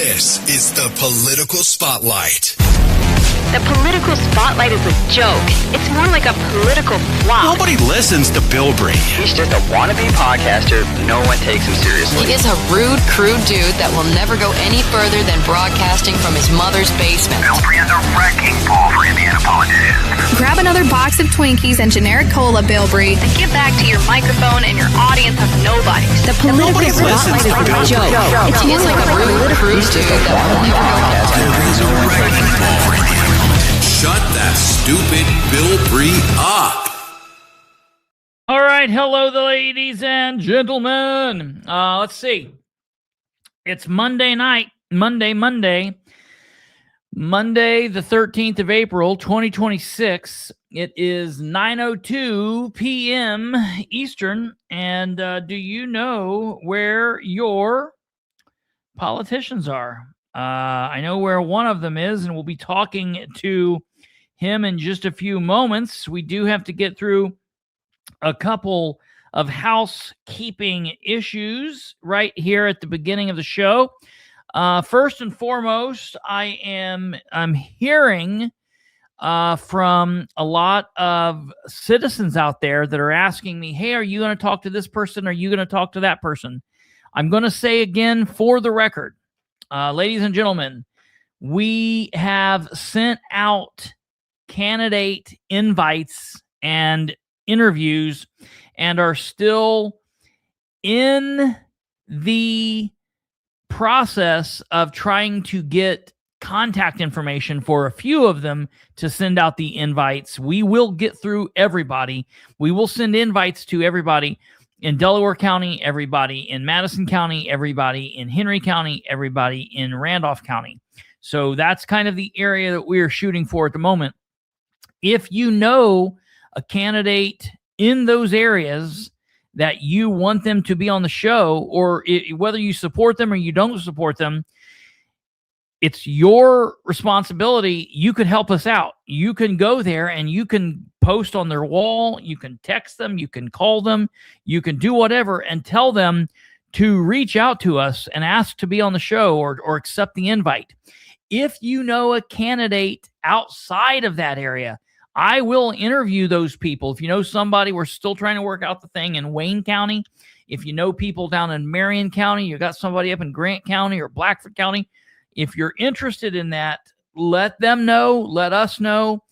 This is the Political Spotlight. The Political Spotlight is a joke. It's more like a political flop. Nobody listens to Bilbrey. He's just a wannabe podcaster. No one takes him seriously. He is a rude, crude dude that will never go any further than broadcasting from his mother's basement. Bilbrey is a wrecking ball for Indiana politicians. Grab another box of Twinkies and generic cola, Bilbrey. And get back to your microphone and your audience of nobodies. The Political Spotlight is a joke. He is like a rude, crude dude that will never go Bilbrey's a wrecking ball for Indiana. Shut that stupid Bilbrey up. All right. Hello, the ladies and gentlemen. Let's see. It's Monday night. Monday, the 13th of April, 2026. It is 9:02 p.m. Eastern. And do you know where your politicians are? I know where one of them is, and we'll be talking to him in just a few moments. We do have to get through a couple of housekeeping issues right here at the beginning of the show. First and foremost, I'm hearing from a lot of citizens out there that are asking me, hey, are you going to talk to this person? Are you going to talk to that person? I'm going to say again for the record, ladies and gentlemen, we have sent out candidate invites and interviews and are still in the process of trying to get contact information for a few of them to send out the invites. We will get through everybody. We will send invites to everybody in Delaware County, everybody in Madison County, everybody in Henry County, everybody in Randolph County. So that's kind of the area that we are shooting for at the moment. If you know a candidate in those areas that you want them to be on the show, or whether you support them or you don't support them, it's your responsibility. You could help us out. You can go there and you can post on their wall. You can text them. You can call them. You can do whatever and tell them to reach out to us and ask to be on the show or accept the invite. If you know a candidate outside of that area, I will interview those people. If you know somebody, we're still trying to work out the thing in Wayne County. If you know people down in Marion County, you got somebody up in Grant County or Blackford County. If you're interested in that, let them know, let us know,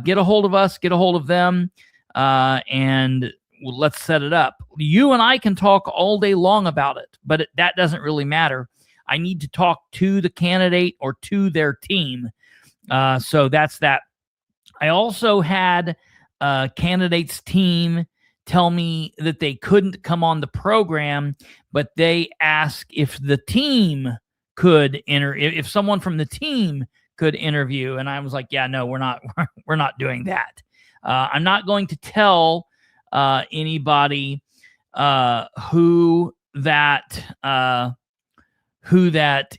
get a hold of us, get a hold of them, and let's set it up. You and I can talk all day long about it, but that doesn't really matter. I need to talk to the candidate or to their team. So that's that. I also had a candidate's team tell me that they couldn't come on the program, but they asked if the team could if someone from the team could interview. And I was like, yeah, no, we're not doing that. I'm not going to tell anybody who that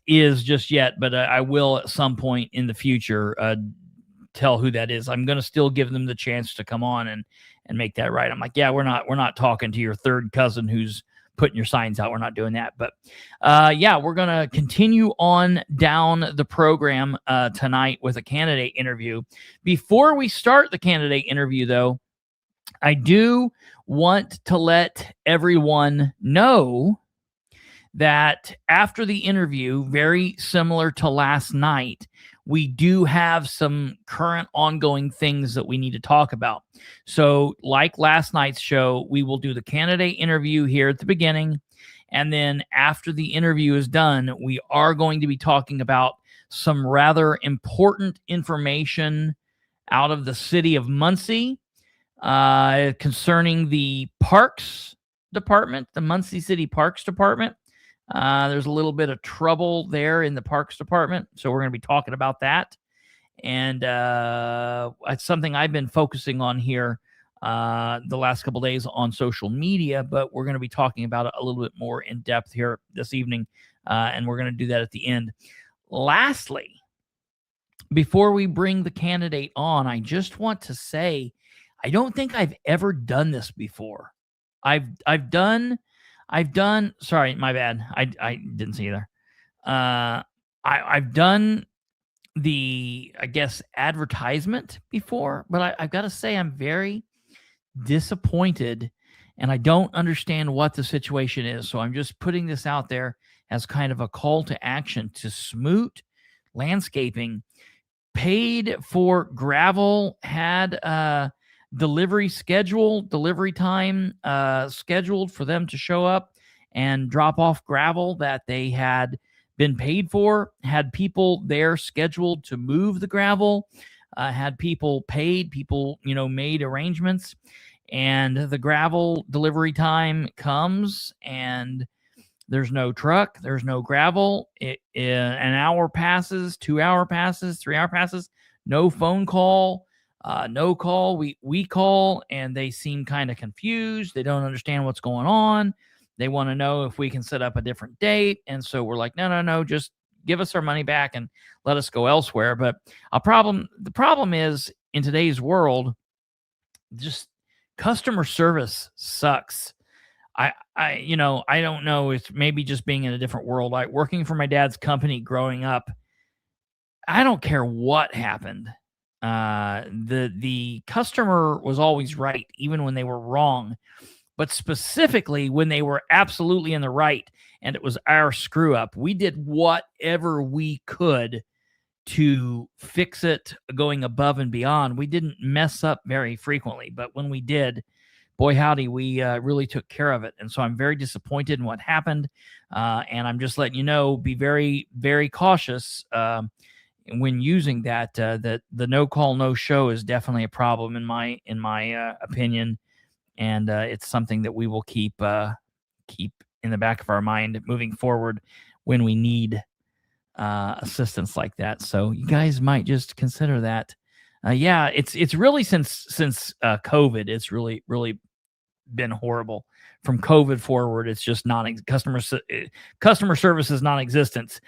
is just yet, but I will at some point in the future tell who that is. I'm going to still give them the chance to come on and make that right. I'm like, yeah, we're not talking to your third cousin who's putting your signs out. We're not doing that. But yeah, we're going to continue on down the program tonight with a candidate interview. Before we start the candidate interview, though, I do want to let everyone know that after the interview, very similar to last night, we do have some current ongoing things that we need to talk about. So like last night's show, we will do the candidate interview here at the beginning. And then after the interview is done, we are going to be talking about some rather important information out of the city of Muncie concerning the Parks Department, the Muncie City Parks Department. There's a little bit of trouble there in the Parks Department, so we're going to be talking about that. And it's something I've been focusing on here the last couple of days on social media, but we're going to be talking about it a little bit more in depth here this evening, and we're going to do that at the end. Lastly, before we bring the candidate on, I just want to say I don't think I've ever done this before. I've done, sorry, my bad. I didn't see either. I've done the, I guess, advertisement before, but I've got to say I'm very disappointed, and I don't understand what the situation is. So I'm just putting this out there as kind of a call to action to Smoot Landscaping. Paid for gravel, had delivery time scheduled for them to show up and drop off gravel that they had been paid for, had people there scheduled to move the gravel, had people paid, people, made arrangements, and the gravel delivery time comes and there's no truck, there's no gravel. An hour passes, 2 hour passes, 3 hour passes, no phone call, no call. We call and they seem kind of confused. They don't understand what's going on. They want to know if we can set up a different date. And so we're like, no, just give us our money back and let us go elsewhere. But the problem is, in today's world, just customer service sucks. I don't know. It's maybe just being in a different world. Working for my dad's company growing up, I don't care what happened. The customer was always right, even when they were wrong. But specifically when they were absolutely in the right and it was our screw up, we did whatever we could to fix it, going above and beyond. We didn't mess up very frequently, but when we did, boy, howdy, we really took care of it. And so I'm very disappointed in what happened. And I'm just letting you know, be very, very cautious when using that. That the no call, no show is definitely a problem in my opinion. And it's something that we will keep in the back of our mind moving forward when we need assistance like that. So you guys might just consider that. Yeah, it's really since COVID, it's really been horrible. From COVID forward, it's just customer service is non-existent.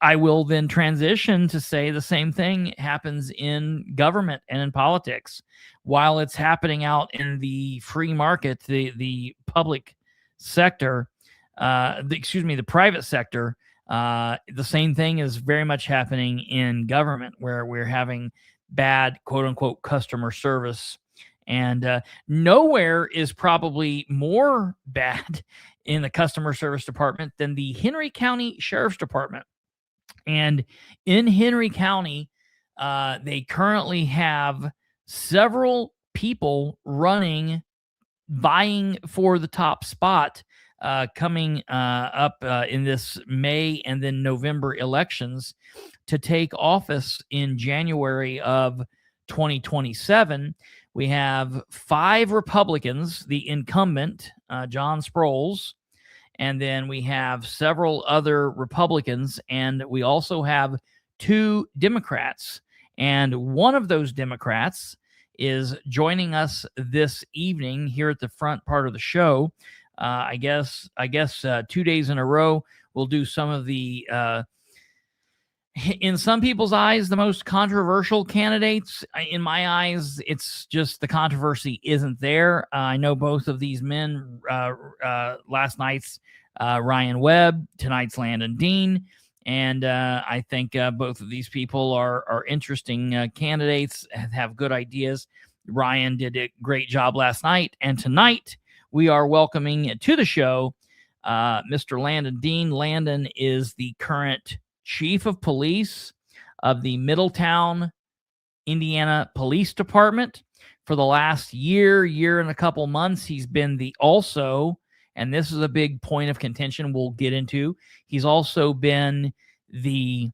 I will then transition to say the same thing happens in government and in politics. While it's happening out in the free market, the public sector, the private sector, the same thing is very much happening in government, where we're having bad, quote unquote, customer service. And nowhere is probably more bad in the customer service department than the Henry County Sheriff's Department. And in Henry County, they currently have several people vying for the top spot coming up in this May and then November elections to take office in January of 2027. We have 5 Republicans, the incumbent, John Sproles, and then we have several other Republicans, and we also have 2 Democrats. And one of those Democrats is joining us this evening here at the front part of the show. I guess 2 days in a row, we'll do some of the in some people's eyes, the most controversial candidates. In my eyes, it's just the controversy isn't there. I know both of these men, last night's Ryan Webb, tonight's Landon Dean, and I think both of these people are interesting candidates, have good ideas. Ryan did a great job last night, and tonight we are welcoming to the show Mr. Landon Dean. Landon is the current Chief of Police of the Middletown, Indiana Police Department. For the last year and a couple months, he's been and this is a big point of contention we'll get into, he's also been the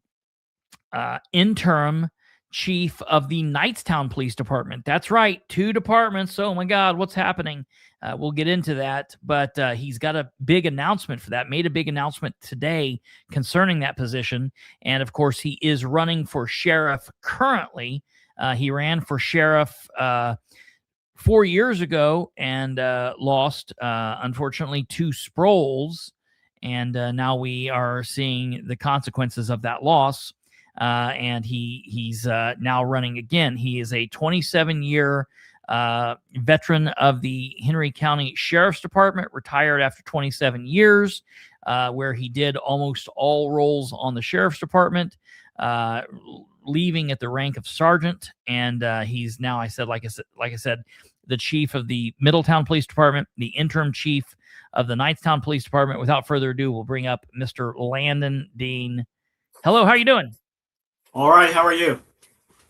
interim chief of the Knightstown Police Department. That's right, 2 departments. Oh my God, what's happening? We'll get into that, but he's got a big announcement for that, made a big announcement today concerning that position. And of course, he is running for sheriff currently. He ran for sheriff 4 years ago and lost, unfortunately, to Sproles. And now we are seeing the consequences of that loss. And he's now running again. He is a 27-year veteran of the Henry County Sheriff's Department, retired after 27 years. where he did almost all roles on the sheriff's department, leaving at the rank of sergeant. And he's now, like I said, the chief of the Middletown Police Department, the interim chief of the Knightstown Police Department. Without further ado, we'll bring up Mr. Landon Dean. Hello, how are you doing? All right, how are you?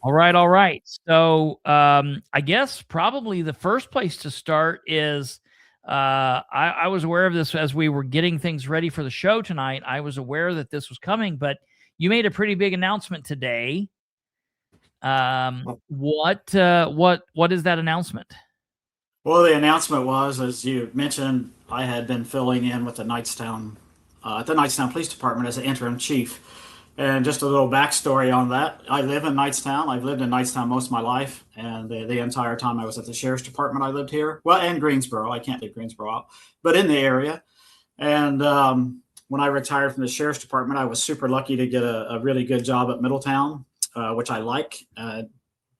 All right. So I guess probably the first place to start is I was aware of this as we were getting things ready for the show tonight. I was aware that this was coming, but you made a pretty big announcement today. What is that announcement? Well, the announcement was, as you mentioned, I had been filling in with the Knightstown Police Department as an interim chief. And just a little backstory on that. I live in Knightstown. I've lived in Knightstown most of my life. And the entire time I was at the Sheriff's Department, I lived here. Well, and Greensboro. I can't leave Greensboro out, but in the area. And when I retired from the Sheriff's Department, I was super lucky to get a really good job at Middletown, which I like.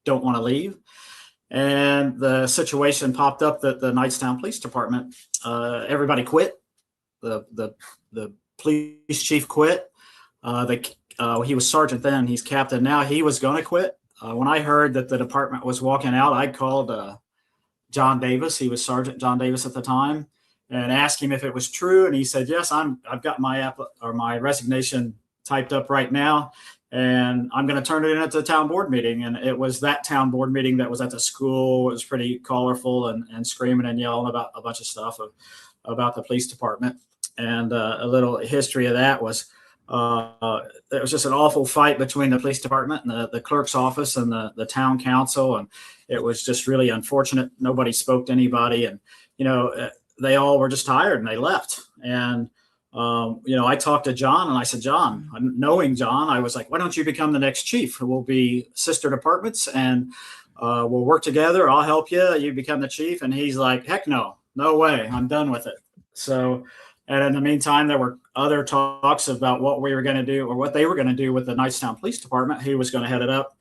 Don't want to leave. And the situation popped up that the Knightstown Police Department, everybody quit. The police chief quit. He was sergeant then. He's captain now. He was going to quit. When I heard that the department was walking out, I called John Davis. He was Sergeant John Davis at the time, and asked him if it was true. And he said, "Yes, I've got my resignation typed up right now, and I'm going to turn it in at the town board meeting." And it was that town board meeting that was at the school. It was pretty colorful and screaming and yelling about a bunch of stuff about the police department. And a little history of that was. There was just an awful fight between the police department and the clerk's office and the town council. And it was just really unfortunate. Nobody spoke to anybody. And, they all were just tired and they left. And, I talked to John and I said, "John," knowing John, I was like, "Why don't you become the next chief? We'll be sister departments and we'll work together. I'll help you. You become the chief." And he's like, "Heck no way. I'm done with it." So, and in the meantime, there were other talks about what we were going to do or what they were going to do with the Knightstown Police Department. He was going to head it up.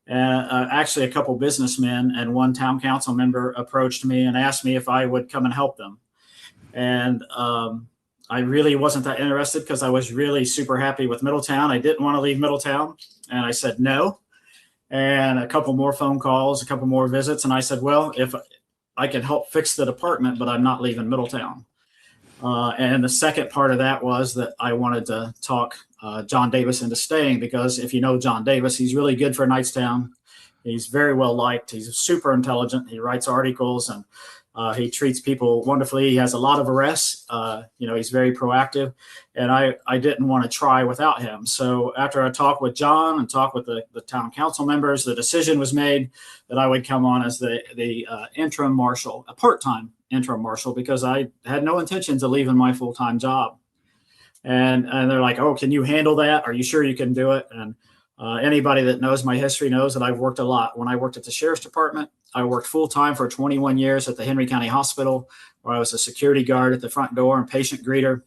And actually, a couple businessmen and one town council member approached me and asked me if I would come and help them. And I really wasn't that interested because I was really super happy with Middletown. I didn't want to leave Middletown. And I said no. And a couple more phone calls, a couple more visits. And I said, "Well, if I can help fix the department, but I'm not leaving Middletown." And the second part of that was that I wanted to talk John Davis into staying, because if you know John Davis, he's really good for Knightstown. He's very well liked. He's super intelligent. He writes articles and he treats people wonderfully. He has a lot of arrests. He's very proactive. And I didn't want to try without him. So after I talked with John and talked with the town council members, the decision was made that I would come on as the interim marshal, a part-time interim marshal, because I had no intentions of leaving my full-time job. And they're like, "Oh, can you handle that? Are you sure you can do it?" And anybody that knows my history knows that I've worked a lot. When I worked at the Sheriff's Department, I worked full-time for 21 years at the Henry County Hospital, where I was a security guard at the front door and patient greeter.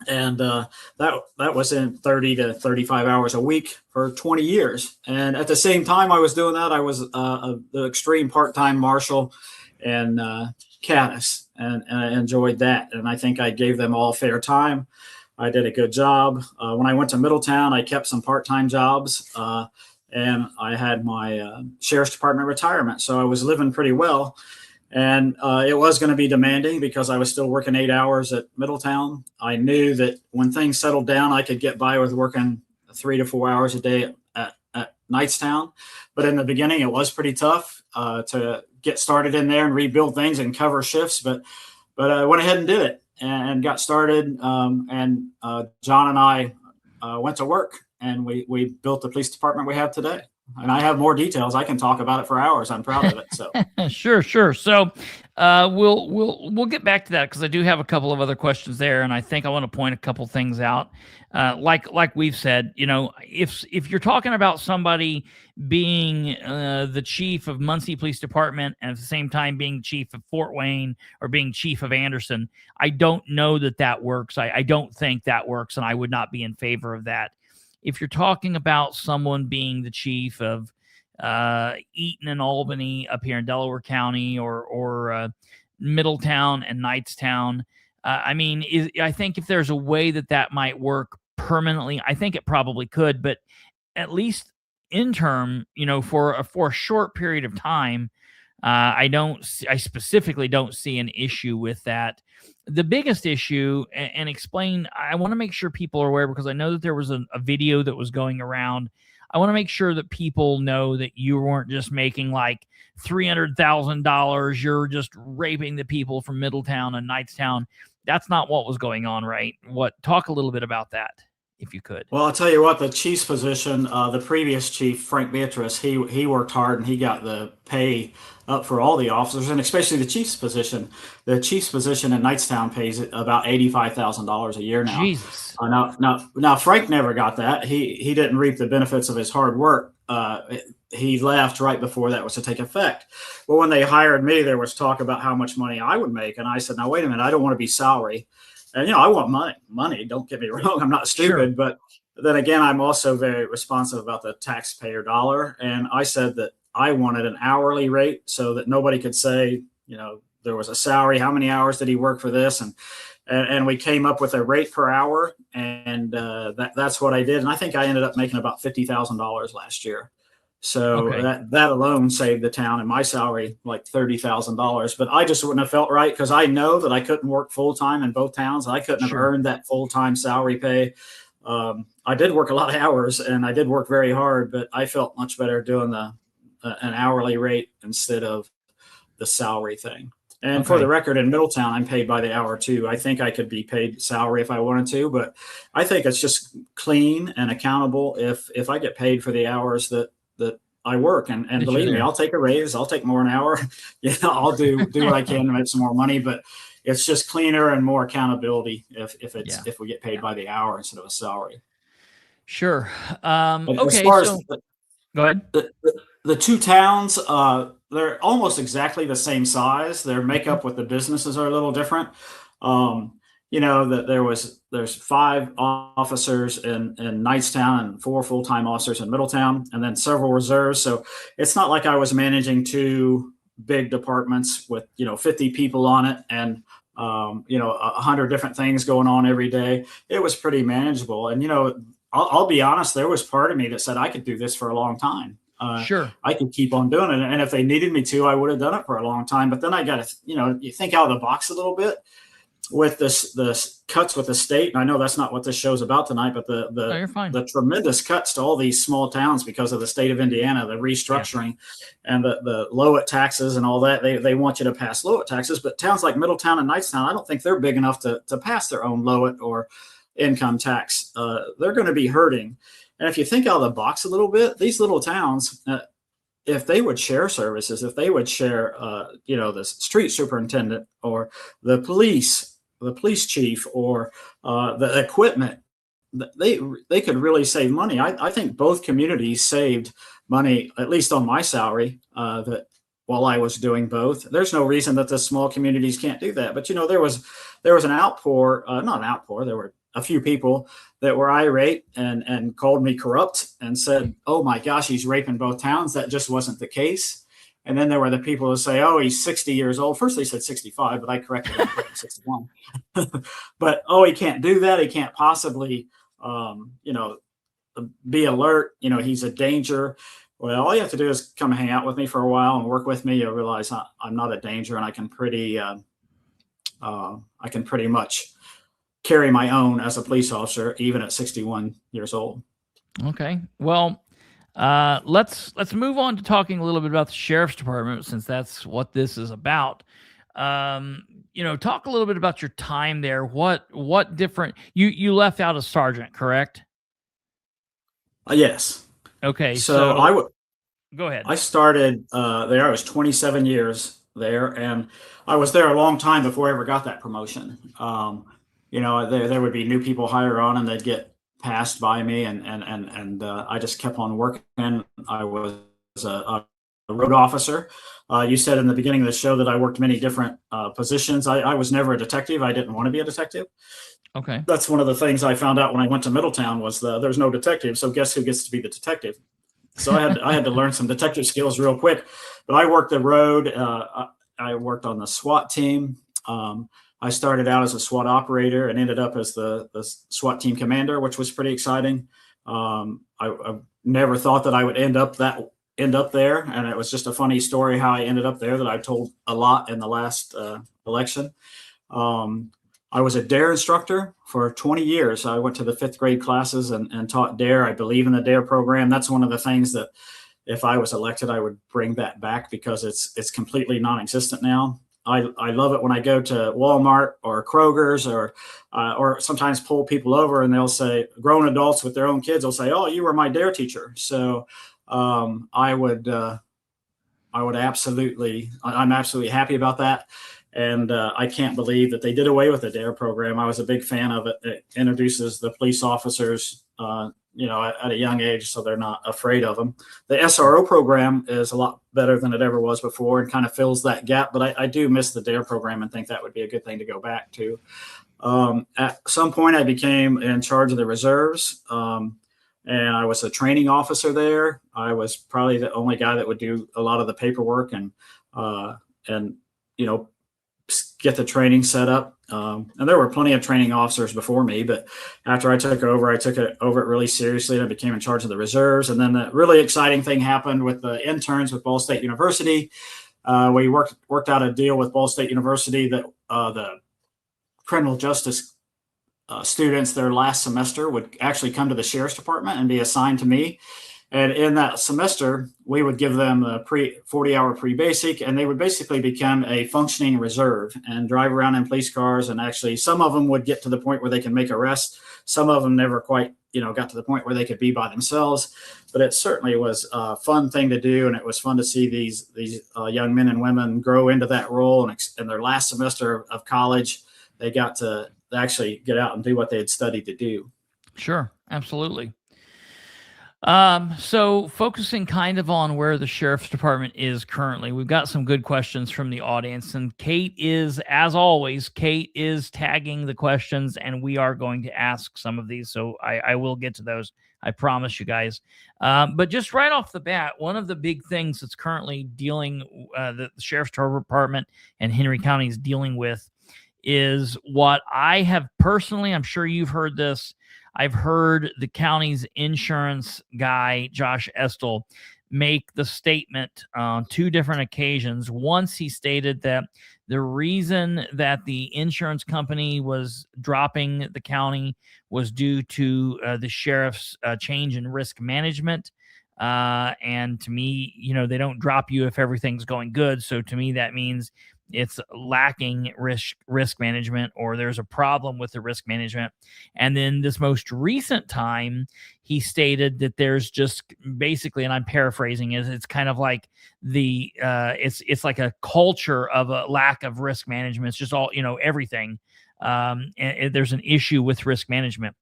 And that was in 30 to 35 hours a week for 20 years. And at the same time I was doing that, I was the extreme part-time marshal in Caddis, and I enjoyed that. And I think I gave them all fair time. I did a good job. When I went to Middletown, I kept some part-time jobs, and I had my Sheriff's Department retirement. So I was living pretty well. And it was going to be demanding because I was still working 8 hours at Middletown. I knew that when things settled down, I could get by with working 3 to 4 hours a day at Knightstown. But in the beginning, it was pretty tough to get started in there and rebuild things and cover shifts. But I went ahead and did it and got started. And John and I went to work, and we built the police department we have today. And I have more details. I can talk about it for hours. I'm proud of it. So sure. So we'll get back to that, because I do have a couple of other questions there, and I think I want to point a couple things out. Like we've said, if you're talking about somebody being the chief of Muncie Police Department and at the same time being chief of Fort Wayne or being chief of Anderson, I don't know that works. I don't think that works, and I would not be in favor of that. If you're talking about someone being the chief of Eaton and Albany up here in Delaware County, or Middletown and Knightstown, I mean, I think if there's a way that might work permanently, I think it probably could, but at least interim, for a short period of time, I specifically don't see an issue with that. The biggest issue, and explain, I want to make sure people are aware, because I know that there was a video that was going around. I want to make sure that people know that you weren't just making like $300,000. You're just raping the people from Middletown and Knightstown. That's not what was going on, right? Talk a little bit about that, if you could. Well, I'll tell you what, the chief's position, the previous chief, Frank Beatrice, he worked hard and he got the pay up for all the officers, and especially the chief's position. The chief's position in Knightstown pays about $85,000 a year now. Jesus. Now, Frank never got that. He didn't reap the benefits of his hard work. He left right before that was to take effect. Well, when they hired me, there was talk about how much money I would make, and I said, "Now wait a minute, I don't want to be salary." And, I want money. Don't get me wrong. I'm not stupid. Sure. But then again, I'm also very responsive about the taxpayer dollar. And I said that I wanted an hourly rate so that nobody could say, there was a salary. How many hours did he work for this? And we came up with a rate per hour. And that's what I did. And I think I ended up making about $50,000 last year. So that alone saved the town and my salary like $30,000. But I just wouldn't have felt right, because I know that I couldn't work full time in both towns. I couldn't have earned that full time salary pay. I did work a lot of hours and I did work very hard, but I felt much better doing an hourly rate instead of the salary thing. And for the record, in Middletown, I'm paid by the hour too. I think I could be paid salary if I wanted to, but I think it's just clean and accountable if I get paid for the hours that I work. And believe me, I'll take a raise. I'll take more an hour. I'll do what I can to make some more money, but it's just cleaner and more accountability if we get paid by the hour instead of a salary. Sure. Okay. As far as go ahead. The two towns, they're almost exactly the same size. Their makeup with the businesses are a little different. That there's 5 officers in Knightstown and 4 full-time officers in Middletown, and then several reserves. So it's not like I was managing 2 big departments with 50 people on it and 100 different things going on every day. It was pretty manageable. And I'll be honest, there was part of me that said I could do this for a long time. Sure, I could keep on doing it, and if they needed me to, I would have done it for a long time. But then I got to you think out of the box a little bit with the cuts with the state. And I know that's not what this show's about tonight, but the tremendous cuts to all these small towns because of the state of Indiana, the restructuring and the Lowit taxes and all that. They want you to pass Lowit taxes, but towns like Middletown and Knightstown, I don't think they're big enough to pass their own Lowit or income tax. They're going to be hurting. And if you think out of the box a little bit, these little towns, if they would share services, if they would share, the street superintendent or the police chief or the equipment, they could really save money. I think both communities saved money, at least on my salary, that while I was doing both. There's no reason that the small communities can't do that. But, there was an outpour, not an outpour. There were a few people that were irate and called me corrupt and said, "Oh my gosh, he's raping both towns." That just wasn't the case. And then there were the people who say, "Oh, he's 60 years old." First they said 65, but I corrected him, 61. But, "Oh, he can't do that. He can't possibly, be alert. He's a danger." Well, all you have to do is come hang out with me for a while and work with me. You'll realize I'm not a danger, and I can pretty much carry my own as a police officer, even at 61 years old. Okay. Well, let's move on to talking a little bit about the sheriff's department, since that's what this is about. Talk a little bit about your time there. What different, you left out a sergeant, correct? Yes. Okay. So go ahead. I started there. I was 27 years there, and I was there a long time before I ever got that promotion. There would be new people hired on, and they'd get passed by me, and I just kept on working. I was a road officer. You said in the beginning of the show that I worked many different positions. I was never a detective. I didn't want to be a detective. Okay. That's one of the things I found out when I went to Middletown was there's no detective. So guess who gets to be the detective? So I had to learn some detective skills real quick. But I worked the road. I worked on the SWAT team. I started out as a SWAT operator and ended up as the SWAT team commander, which was pretty exciting. I never thought that I would end up there, and it was just a funny story how I ended up there that I told a lot in the last election. I was a DARE instructor for 20 years. I went to the 5th grade classes and taught DARE. I believe in the DARE program. That's one of the things that if I was elected, I would bring that back because it's completely non-existent now. I love it when I go to Walmart or Kroger's or sometimes pull people over and they'll say, grown adults with their own kids will say, "Oh, you were my DARE teacher." So I would absolutely, I'm absolutely happy about that. And I can't believe that they did away with the DARE program. I was a big fan of it. It introduces the police officers, at a young age, so they're not afraid of them. The SRO program is a lot better than it ever was before and kind of fills that gap. But I do miss the DARE program and think that would be a good thing to go back to. At some point, I became in charge of the reserves, and I was a training officer there. I was probably the only guy that would do a lot of the paperwork and get the training set up. And there were plenty of training officers before me, but after I took it over really seriously and I became in charge of the reserves. And then the really exciting thing happened with the interns with Ball State University. We worked out a deal with Ball State University that the criminal justice students, their last semester would actually come to the sheriff's department and be assigned to me. And in that semester, we would give them a 40-hour pre-basic, and they would basically become a functioning reserve and drive around in police cars. And actually, some of them would get to the point where they can make arrests. Some of them never quite, got to the point where they could be by themselves. But it certainly was a fun thing to do, and it was fun to see these young men and women grow into that role. And in their last semester of college, they got to actually get out and do what they had studied to do. Sure, absolutely. So focusing kind of on where the sheriff's department is currently, we've got some good questions from the audience, and Kate is, as always, tagging the questions, and we are going to ask some of these. So I will get to those. I promise you guys. But just right off the bat, one of the big things that's currently the sheriff's department and Henry County is dealing with is what I have personally, I'm sure you've heard this, I've heard the county's insurance guy, Josh Estel, make the statement on 2 different occasions. Once he stated that the reason that the insurance company was dropping the county was due to the sheriff's change in risk management. And to me, they don't drop you if everything's going good. So to me, that means it's lacking risk management, or there's a problem with the risk management. And then this most recent time, he stated that there's just basically, and I'm paraphrasing, it's kind of like it's like a culture of a lack of risk management. It's just all, everything. And there's an issue with risk management.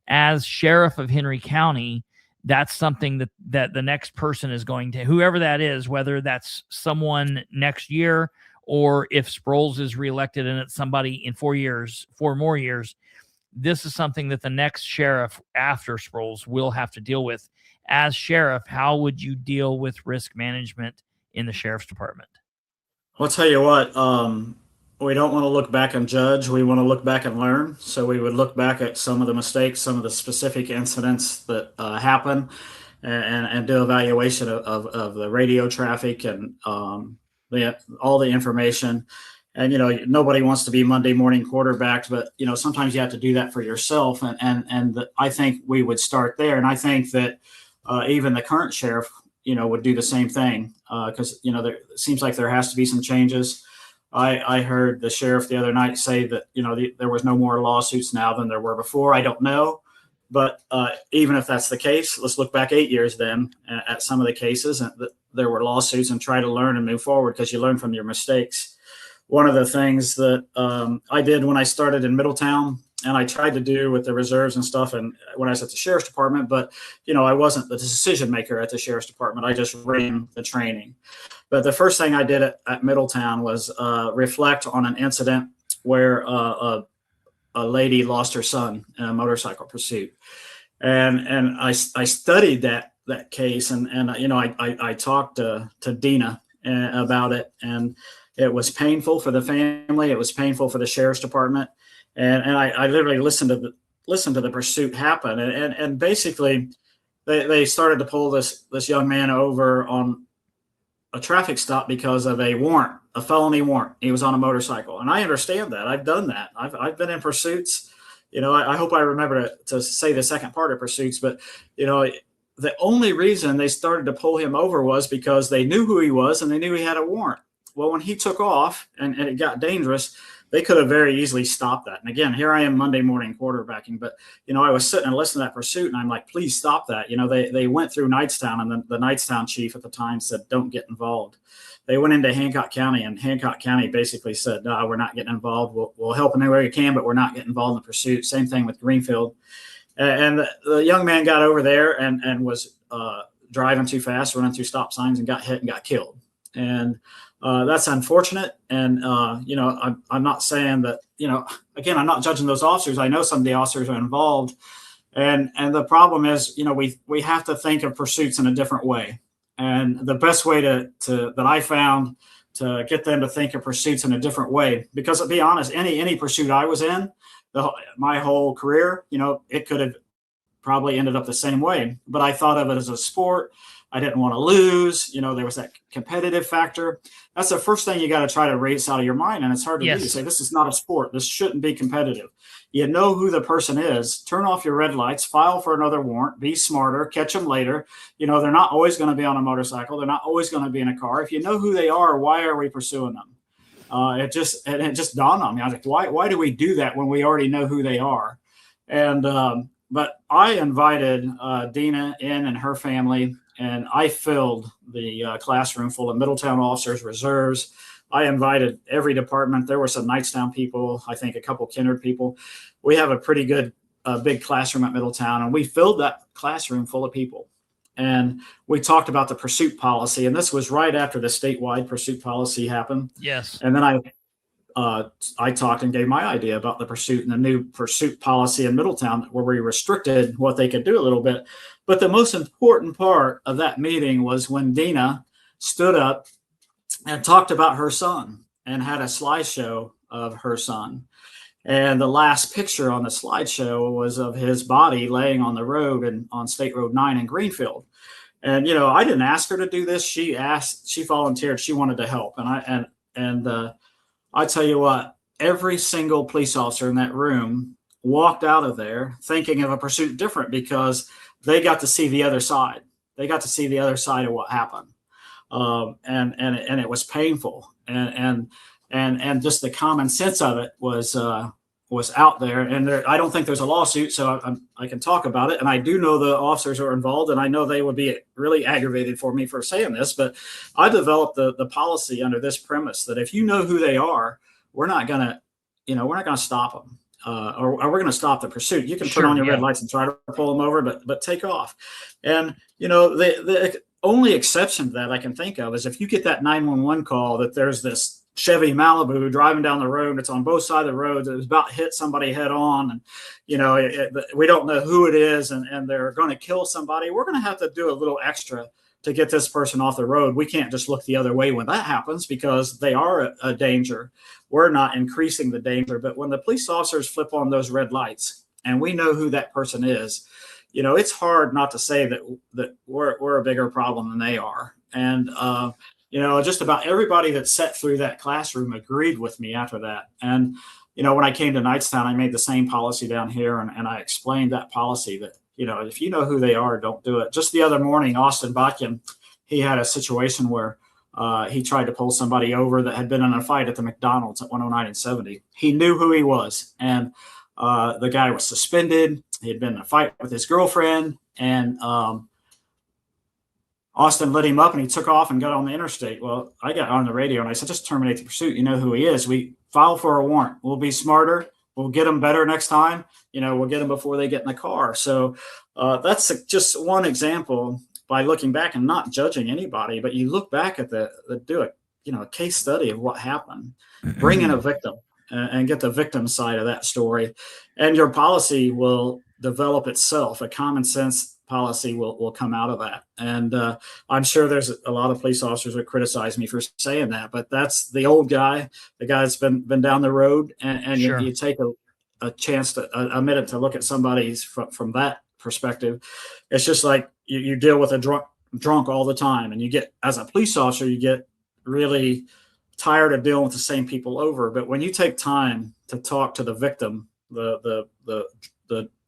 As sheriff of Henry County, that's something that the next person is going to, whoever that is, whether that's someone next year, or if Sproles is reelected and it's somebody in 4 more years, this is something that the next sheriff after Sproles will have to deal with. As sheriff, how would you deal with risk management in the sheriff's department? I'll tell you what, we don't want to look back and judge. We want to look back and learn. So we would look back at some of the mistakes, some of the specific incidents that happen, and do evaluation of the radio traffic and all the information. And nobody wants to be Monday morning quarterbacked, but sometimes you have to do that for yourself. And I think we would start there. And I think that even the current sheriff would do the same thing, because it seems like there has to be some changes. I heard the sheriff the other night say that there was no more lawsuits now than there were before. I don't know, but even if that's the case, let's look back 8 years then at some of the cases and there were lawsuits, and try to learn and move forward, because you learn from your mistakes. One of the things that I did when I started in Middletown, and I tried to do with the reserves and stuff, and when I was at the sheriff's department, but I wasn't the decision maker at the sheriff's department. I just ran the training. But the first thing I did at Middletown was reflect on an incident where a lady lost her son in a motorcycle pursuit, and I studied that case, and I talked to Dina about it, and It was painful for the family. It was painful for the sheriff's department. And I literally listened to the pursuit happen. And basically they started to pull this young man over on a traffic stop because of a felony warrant. He was on a motorcycle. And I understand that. I've done that. I've been in pursuits. I hope I remember to say the second part of pursuits, but the only reason they started to pull him over was because they knew who he was and they knew he had a warrant. Well, when he took off and it got dangerous, they could have very easily stopped that. And again, here I am Monday morning quarterbacking, but I was sitting and listening to that pursuit and I'm like, please stop that. They went through Knightstown, and the Knightstown chief at the time said, don't get involved. They went into Hancock County, and Hancock County basically said, no, we're not getting involved. We'll help in any way we can, but we're not getting involved in the pursuit. Same thing with Greenfield. And the young man got over there and was driving too fast, running through stop signs, and got hit and got killed. And that's unfortunate. And, I'm not saying that, again, I'm not judging those officers. I know some of the officers are involved. And the problem is, we have to think of pursuits in a different way. And the best way that I found to get them to think of pursuits in a different way, because to be honest, any pursuit I was in, my whole career, it could have probably ended up the same way. But I thought of it as a sport. I didn't want to lose. There was that competitive factor. That's the first thing you got to try to erase out of your mind. And it's hard to do. You say, this is not a sport. This shouldn't be competitive. You know who the person is. Turn off your red lights, file for another warrant, be smarter, catch them later. They're not always going to be on a motorcycle. They're not always going to be in a car. If you know who they are, why are we pursuing them? It just dawned on me. I was like, why do we do that when we already know who they are? And but I invited Dina in and her family, and I filled the classroom full of Middletown officers, reserves. I invited every department. There were some Knightstown people, I think a couple Kindred people. We have a pretty good big classroom at Middletown, and we filled that classroom full of people. And we talked about the pursuit policy, and this was right after the statewide pursuit policy happened. Yes. And then I talked and gave my idea about the pursuit and the new pursuit policy in Middletown, where we restricted what they could do a little bit. But the most important part of that meeting was when Dina stood up and talked about her son and had a slideshow of her son. And the last picture on the slideshow was of his body laying on the road and on State Road 9 in Greenfield. And, I didn't ask her to do this. She volunteered. She wanted to help. And I tell you what, every single police officer in that room walked out of there thinking of a pursuit different, because they got to see the other side. They got to see the other side of what happened. And it was painful. And just the common sense of it was out there. And I don't think there's a lawsuit, so I can talk about it. And I do know the officers are involved, and I know they would be really aggravated for me for saying this, but I developed the policy under this premise that if you know who they are, we're not going to stop them. Or we're going to stop the pursuit. You can turn on your red lights and try to pull them over, but take off. And, the only exception to that I can think of is if you get that 911 call that there's this Chevy Malibu driving down the road. It's on both sides of the road. It's about to hit somebody head on. And, we don't know who it is, and they're going to kill somebody. We're going to have to do a little extra to get this person off the road. We can't just look the other way when that happens, because they are a danger. We're not increasing the danger. But when the police officers flip on those red lights and we know who that person is, it's hard not to say that we're a bigger problem than they are. And, just about everybody that sat through that classroom agreed with me after that. And, when I came to Knightstown, I made the same policy down here, and I explained that policy that, if you know who they are, don't do it. Just the other morning, Austin Botkin, he had a situation where he tried to pull somebody over that had been in a fight at the McDonald's at 109 and 70. He knew who he was, and the guy was suspended. He had been in a fight with his girlfriend, and Austin lit him up, and he took off and got on the interstate. Well, I got on the radio and I said, just terminate the pursuit. You know who he is. We file for a warrant. We'll be smarter. We'll get them better next time. We'll get them before they get in the car. So that's just one example by looking back and not judging anybody, but you look back at do a case study of what happened, bring in a victim and get the victim side of that story. And your policy will develop itself, a common sense policy will come out of that. And I'm sure there's a lot of police officers that criticize me for saying that, but that's the old guy, the guy that's been down the road, and Sure. you take a chance to a minute to look at somebody's from that perspective. It's just like you deal with a drunk all the time, and you get, as a police officer, you get really tired of dealing with the same people over. But when you take time to talk to the victim, the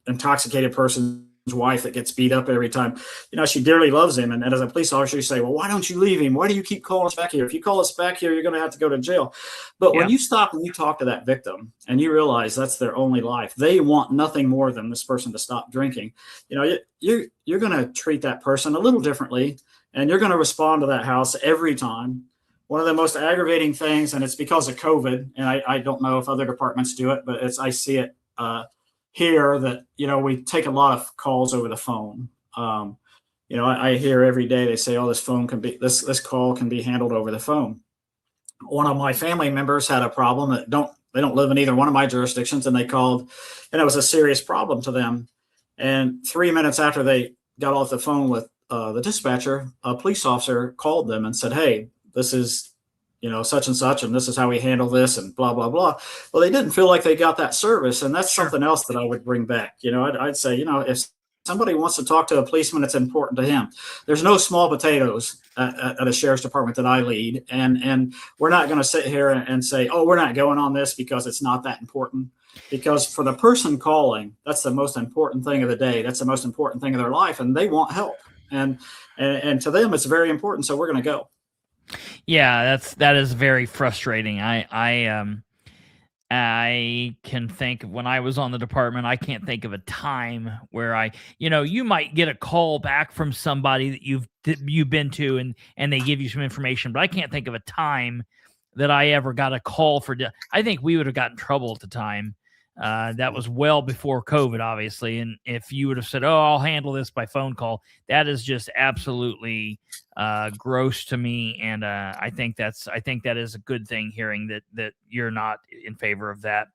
intoxicated person's wife that gets beat up every time, she dearly loves him. And as a police officer, you say, well, why don't you leave him? Why do you keep calling us back here? If you call us back here, you're going to have to go to jail. But when you stop and you talk to that victim and you realize that's their only life, they want nothing more than this person to stop drinking. You're going to treat that person a little differently, and you're going to respond to that house every time. One of the most aggravating things, and it's because of COVID, and I don't know if other departments do it, but I see it here that, we take a lot of calls over the phone. I hear every day they say, oh, this call can be handled over the phone. One of my family members had a problem that they don't live in either one of my jurisdictions, and they called, and it was a serious problem to them. And 3 minutes after they got off the phone with the dispatcher, a police officer called them and said, hey, this is, such and such, and this is how we handle this, and blah, blah, blah. Well, they didn't feel like they got that service. And that's something else that I would bring back. I'd say, if somebody wants to talk to a policeman, it's important to him. There's no small potatoes at a sheriff's department that I lead. And we're not going to sit here and say, oh, we're not going on this because it's not that important. Because for the person calling, that's the most important thing of the day. That's the most important thing of their life. And they want help. And to them, it's very important. So we're going to go. Yeah, that is very frustrating. I can think when I was on the department, I can't think of a time where you might get a call back from somebody that you've been to and they give you some information, but I can't think of a time that I ever got a call for. I think we would have gotten in trouble at the time. That was well before COVID, obviously. And if you would have said, oh, I'll handle this by phone call, that is just absolutely gross to me. And I think that is a good thing, hearing that you're not in favor of that.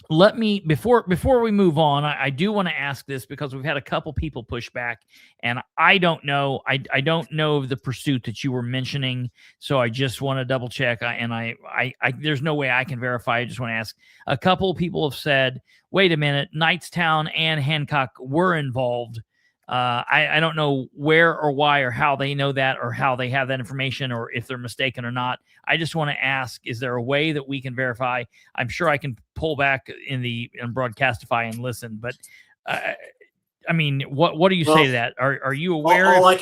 Let me, before we move on, I do want to ask this because we've had a couple people push back, and I don't know. I don't know of the pursuit that you were mentioning, so I just want to double check. I there's no way I can verify. I just want to ask. A couple of people have said, "Wait a minute, Knightstown and Hancock were involved." I don't know where or why or how they know that or how they have that information or if they're mistaken or not. I just want to ask, is there a way that we can verify? I'm sure I can pull back in Broadcastify and listen, but what do you say to that? Are you aware? All I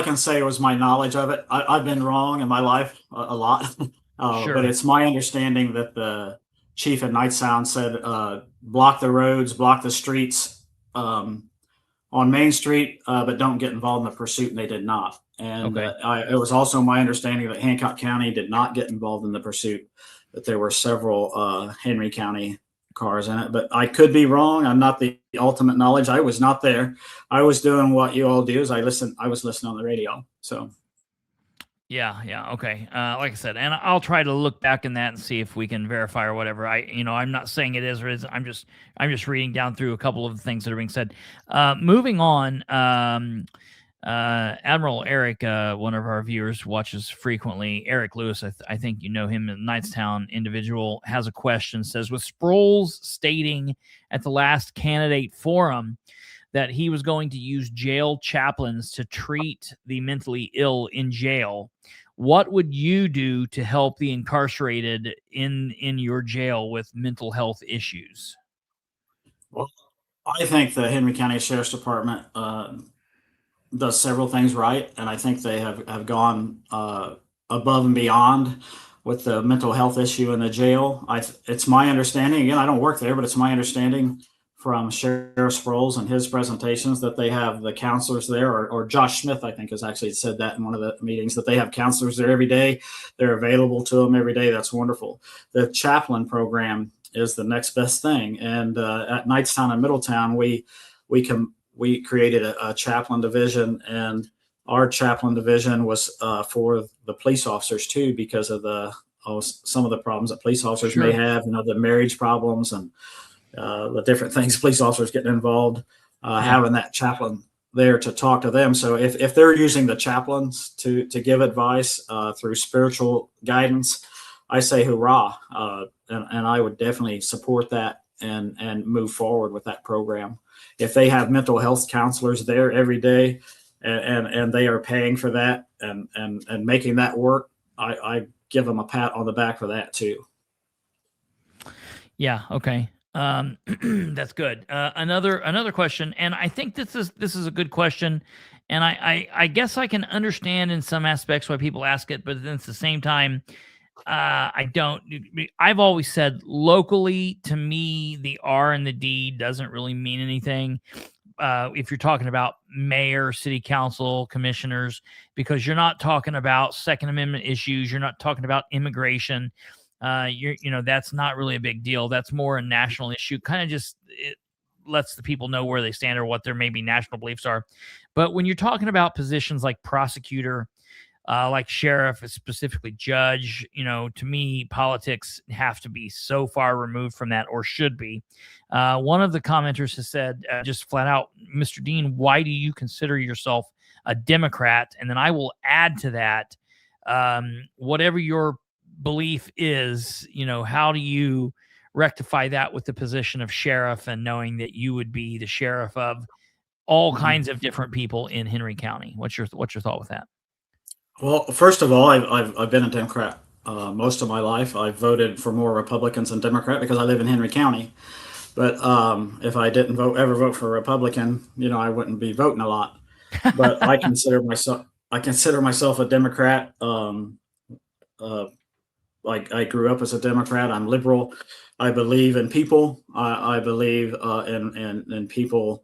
can say was my knowledge of it. I've been wrong in my life a lot, Sure. But it's my understanding that the chief at Knightstown said, block the roads, block the streets, on Main Street, but don't get involved in the pursuit, and they did not. And it was also my understanding that Hancock County did not get involved in the pursuit, that there were several Henry County cars in it. But I could be wrong. I'm not the ultimate knowledge. I was not there. I was doing what you all do, is I was listening on the radio. So. Yeah. Okay. Like I said, and I'll try to look back in that and see if we can verify or whatever. I'm not saying it is or isn't. I'm just reading down through a couple of the things that are being said. Moving on, Admiral Eric, one of our viewers, watches frequently. Eric Lewis, I think you know him, a Knightstown individual, has a question. Says, with Sproles stating at the last candidate forum that he was going to use jail chaplains to treat the mentally ill in jail, what would you do to help the incarcerated in your jail with mental health issues? Well, I think the Henry County Sheriff's Department does several things right, and I think they have gone above and beyond with the mental health issue in the jail. It's my understanding, again, I don't work there, but it's my understanding from Sheriff Sproles and his presentations that they have the counselors there, or Josh Smith, I think, has actually said that in one of the meetings, that they have counselors there every day. They're available to them every day. That's wonderful. The chaplain program is the next best thing. And at Knightstown and Middletown, we created a chaplain division, and our chaplain division was for the police officers too, because of some of the problems that police officers may have, the marriage problems and the different things police officers getting involved. having that chaplain there to talk to them. So if they're using the chaplains to give advice through spiritual guidance, I say hoorah, and I would definitely support that and move forward with that program. If they have mental health counselors there every day and they are paying for that and making that work, I give them a pat on the back for that too. Yeah. Okay. That's good. Another question, and I think this is a good question, and I guess I can understand in some aspects why people ask it, but then at the same time, I don't. I've always said locally, to me, the R and the D doesn't really mean anything. If you're talking about mayor, city council, commissioners, because you're not talking about Second Amendment issues, you're not talking about immigration. That's not really a big deal. That's more a national issue. Kind of just it lets the people know where they stand or what their maybe national beliefs are. But when you're talking about positions like prosecutor, like sheriff, specifically judge, to me, politics have to be so far removed from that, or should be. One of the commenters has said just flat out, Mr. Dean, why do you consider yourself a Democrat? And then I will add to that, whatever your belief is, how do you rectify that with the position of sheriff and knowing that you would be the sheriff of all kinds of different people in Henry County? What's your thought with that? Well, first of all, I've been a Democrat most of my life. I've voted for more Republicans than Democrat because I live in Henry County. But if I didn't ever vote for a Republican, I wouldn't be voting a lot. But I consider myself a Democrat. I grew up as a Democrat. I'm liberal. I believe in people. I believe in people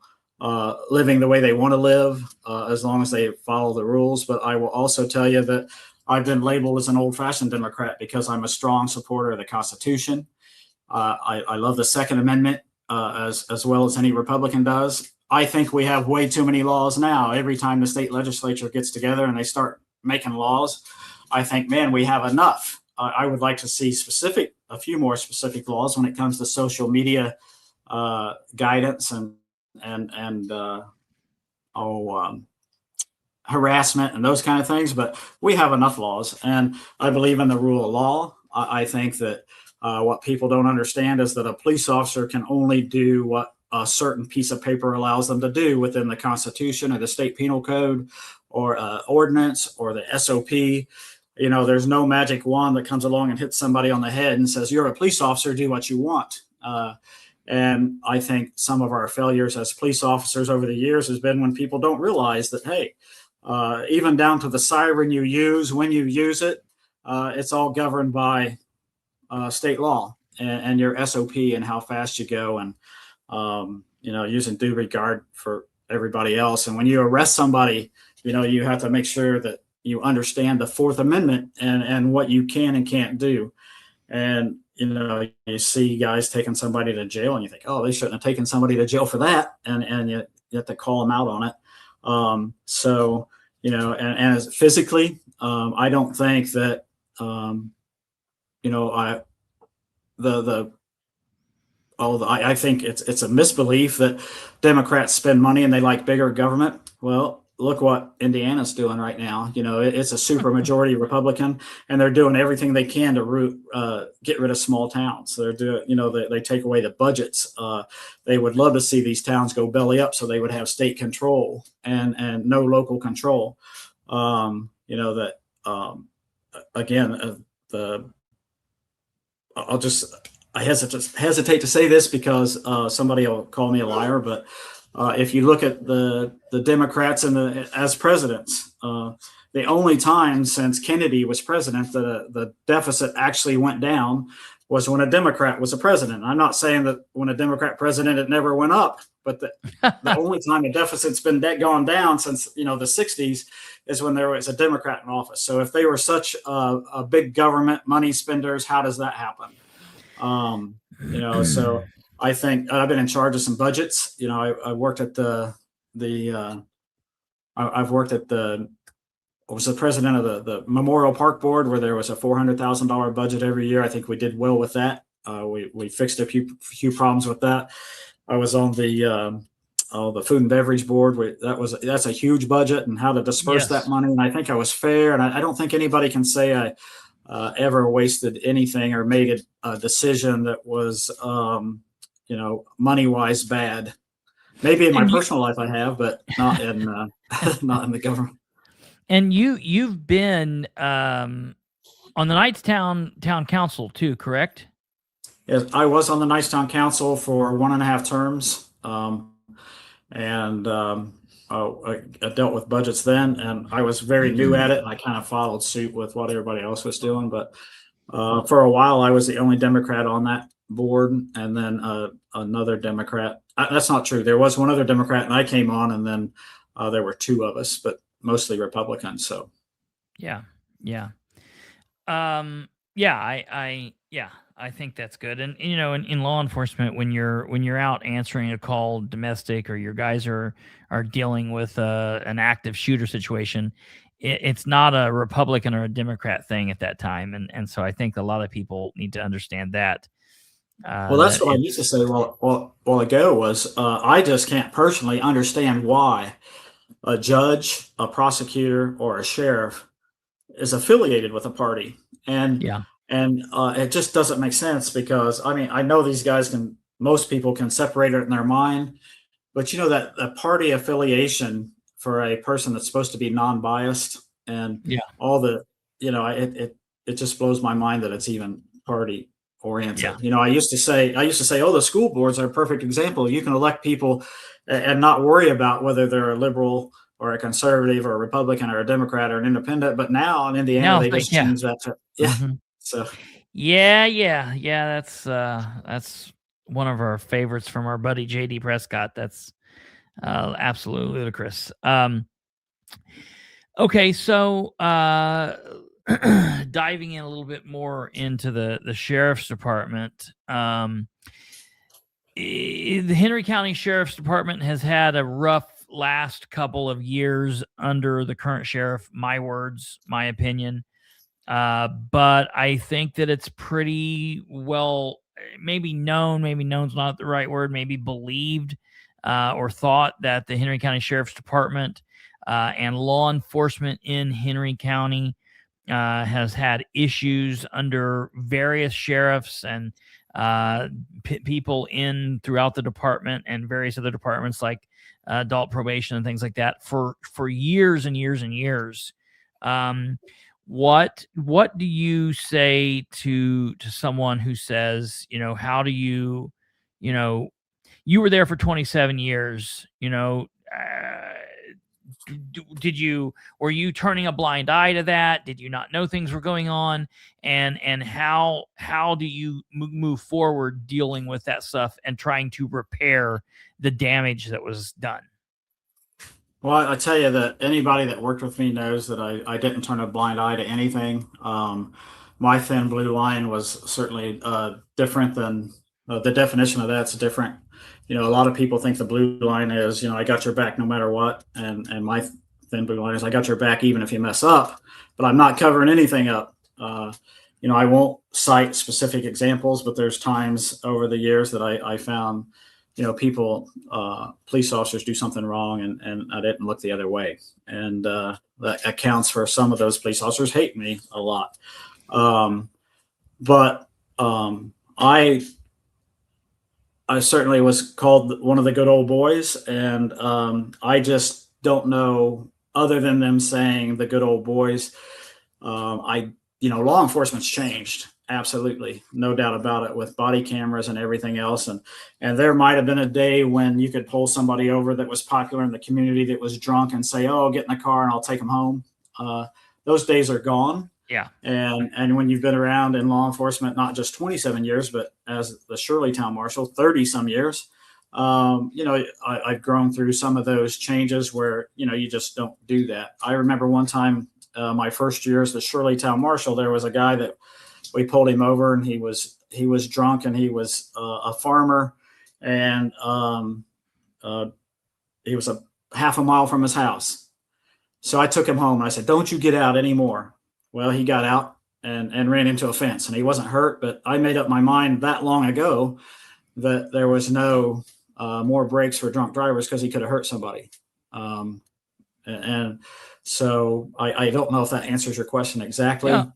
living the way they want to live, as long as they follow the rules. But I will also tell you that I've been labeled as an old-fashioned Democrat because I'm a strong supporter of the Constitution. I love the Second Amendment as well as any Republican does. I think we have way too many laws now. Every time the state legislature gets together and they start making laws, I think, man, we have enough. I would like to see a few more specific laws when it comes to social media guidance and harassment and those kind of things. But we have enough laws, and I believe in the rule of law. I think that what people don't understand is that a police officer can only do what a certain piece of paper allows them to do within the Constitution or the state penal code or ordinance or the SOP. There's no magic wand that comes along and hits somebody on the head and says, you're a police officer, do what you want. And I think some of our failures as police officers over the years has been when people don't realize that, hey, even down to the siren you use, when you use it, it's all governed by state law and your SOP and how fast you go and, using due regard for everybody else. And when you arrest somebody, you have to make sure that you understand the Fourth Amendment and what you can and can't do. And, you see guys taking somebody to jail and you think, oh, they shouldn't have taken somebody to jail for that. And you have to call them out on it. And as physically, I don't think that, I think it's a misbelief that Democrats spend money and they like bigger government. Well, look what Indiana's doing right now. It's a super majority Republican, and they're doing everything they can to get rid of small towns. They're doing, they take away the budgets. They would love to see these towns go belly up so they would have state control and no local control. I hesitate to say this because somebody will call me a liar, but if you look at the Democrats as presidents, the only time since Kennedy was president that the deficit actually went down was when a Democrat was a president. I'm not saying that when a Democrat president it never went up, but the only time a deficit's been gone down since the 60s is when there was a Democrat in office. So if they were such a big government money spenders, how does that happen? So I think I've been in charge of some budgets. I worked at I was the president of the Memorial Park Board, where there was a $400,000 budget every year. I think we did well with that. We fixed a few problems with that. I was on the the food and beverage board. That's a huge budget, and how to disperse that money. And I think I was fair, and I don't think anybody can say I ever wasted anything or made a decision that was, money wise bad. Maybe in my personal life I have, but not in not in the government. And you've been on the Knightstown Town Council too, correct? Yes, I was on the Knightstown Council for 1.5 terms, and I dealt with budgets then, and I was very new at it, and I kind of followed suit with what everybody else was doing. But for a while, I was the only Democrat on that board, and then another Democrat. That's not true. There was one other Democrat, and I came on, and then there were 2 of us, but mostly Republicans. So, I think that's good. And in law enforcement, when you're out answering a call, domestic, or your guys are dealing with an active shooter situation, it's not a Republican or a Democrat thing at that time. And so I think a lot of people need to understand that. Well, that's what I used to say a while ago was I just can't personally understand why a judge, a prosecutor, or a sheriff is affiliated with a party. And it just doesn't make sense, because I know these guys most people can separate it in their mind, but that a party affiliation for a person that's supposed to be non-biased, and all the, it just blows my mind that it's even party oriented. I used to say, oh, the school boards are a perfect example. You can elect people and not worry about whether they're a liberal or a conservative or a Republican or a Democrat or an independent. But now in Indiana, they just change that to, So, that's one of our favorites from our buddy JD Prescott. That's absolutely ludicrous. Okay, so diving in a little bit more into the sheriff's department, the Henry County Sheriff's Department has had a rough last couple of years under the current sheriff. My words, my opinion. But I think that it's pretty well, maybe known's not the right word, maybe believed or thought that the Henry County Sheriff's Department and law enforcement in Henry County has had issues under various sheriffs and people throughout the department and various other departments like adult probation and things like that for years and years and years. What do you say to someone who says, how do you were there for 27 years, were you turning a blind eye to that? Did you not know things were going on? And how do you move forward dealing with that stuff and trying to repair the damage that was done? Well, I tell you that anybody that worked with me knows that I didn't turn a blind eye to anything. My thin blue line was certainly different than the definition of that's different. A lot of people think the blue line is, I got your back no matter what. And my thin blue line is I got your back even if you mess up, but I'm not covering anything up. I won't cite specific examples, but there's times over the years that I found people, police officers do something wrong and I didn't look the other way. And that accounts for some of those police officers hate me a lot. But I certainly was called one of the good old boys. And I just don't know, other than them saying the good old boys, law enforcement's changed. Absolutely. No doubt about it, with body cameras and everything else. And there might've been a day when you could pull somebody over that was popular in the community that was drunk and say, oh, get in the car and I'll take them home. Those days are gone. Yeah. And when you've been around in law enforcement, not just 27 years, but as the Shirleytown Marshal, 30 some years, I've grown through some of those changes where, you just don't do that. I remember one time, my first year as the Shirleytown Marshal, there was a guy that we pulled him over and he was drunk and he was a farmer and he was a half a mile from his house. So I took him home and I said, don't you get out anymore. Well, he got out and ran into a fence and he wasn't hurt, but I made up my mind that long ago that there was no more breaks for drunk drivers because he could have hurt somebody. And so I don't know if that answers your question exactly. Yeah,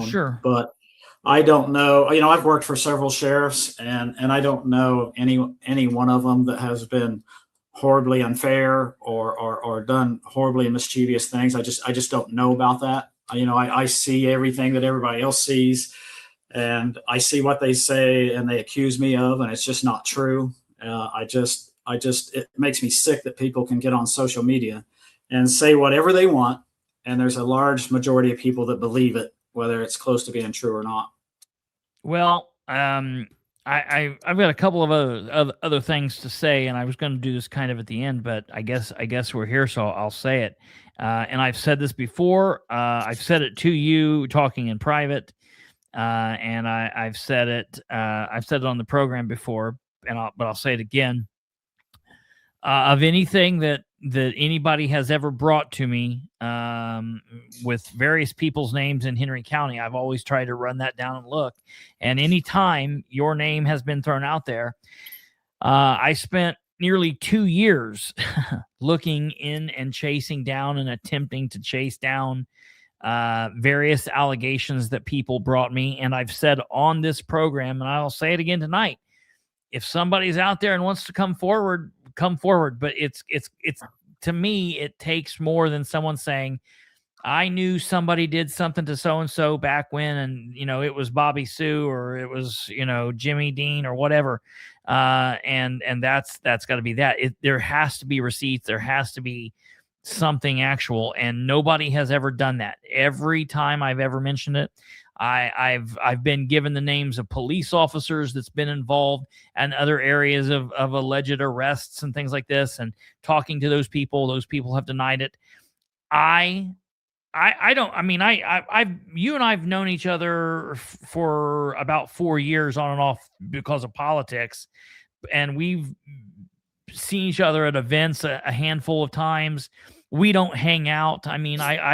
sure. But I don't know. I've worked for several sheriffs, and I don't know any one of them that has been horribly unfair or done horribly mischievous things. I just don't know about that. I see everything that everybody else sees, and I see what they say and they accuse me of, and it's just not true. It makes me sick that people can get on social media and say whatever they want, and there's a large majority of people that believe it, whether it's close to being true or not. Well, I've got a couple of other things to say, and I was going to do this kind of at the end, but I guess we're here, so I'll say it. And I've said this before. I've said it to you talking in private, and I've said it on the program before, but I'll say it again. Of anything that anybody has ever brought to me with various people's names in Henry County, I've always tried to run that down and look. And anytime your name has been thrown out there, I spent nearly 2 years looking in and chasing down and attempting to chase down various allegations that people brought me. And I've said on this program, and I'll say it again tonight, if somebody's out there and wants to come forward, but it's to me, it takes more than someone saying, I knew somebody did something to so-and-so back when, and, it was Bobby Sue, or it was, Jimmy Dean or whatever. And that's got to be that. There has to be receipts. There has to be something actual, and nobody has ever done that. Every time I've ever mentioned it, I've been given the names of police officers that's been involved and other areas of alleged arrests and things like this, and talking to those people have denied it. You and I've known each other for about 4 years on and off because of politics, and we've seen each other at events a handful of times. We don't hang out. I mean, I'm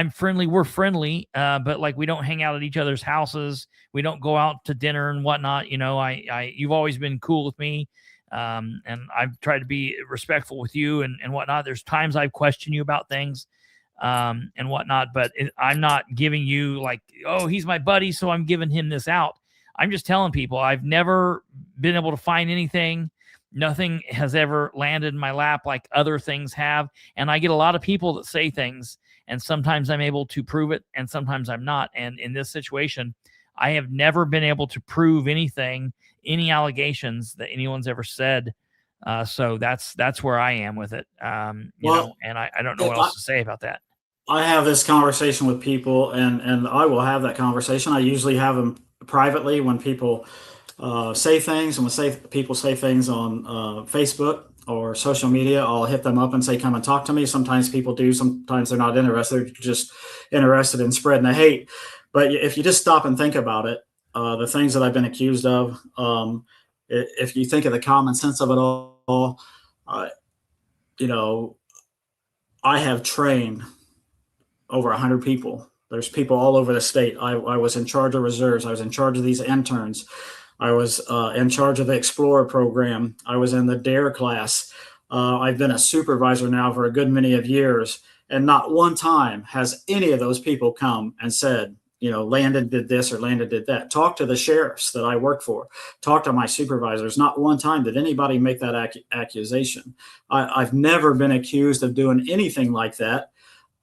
friendly. We're friendly, but like, we don't hang out at each other's houses. We don't go out to dinner and whatnot. You've always been cool with me. And I've tried to be respectful with you and whatnot. There's times I've questioned you about things, and whatnot, but I'm not giving you like, oh, he's my buddy, so I'm giving him this out. I'm just telling people I've never been able to find anything. Nothing has ever landed in my lap like other things have. And I get a lot of people that say things, and sometimes I'm able to prove it and sometimes I'm not. And in this situation, I have never been able to prove anything, any allegations that anyone's ever said. So that's where I am with it. And I don't know what else to say about that. I have this conversation with people, and I will have that conversation. I usually have them privately when people say things, and when people say things on Facebook or social media, I'll hit them up and say, come and talk to me. Sometimes people do, sometimes they're not interested. They're just interested in spreading the hate. But if you just stop and think about it, the things that I've been accused of, if you think of the common sense of it all, I have trained over 100 people. There's people all over the state. I was in charge of reserves. I was in charge of these interns. I was in charge of the Explorer program. I was in the DARE class. I've been a supervisor now for a good many of years, and not one time has any of those people come and said, Landon did this or Landon did that. Talk to the sheriffs that I work for. Talk to my supervisors. Not one time did anybody make that accusation. I've never been accused of doing anything like that,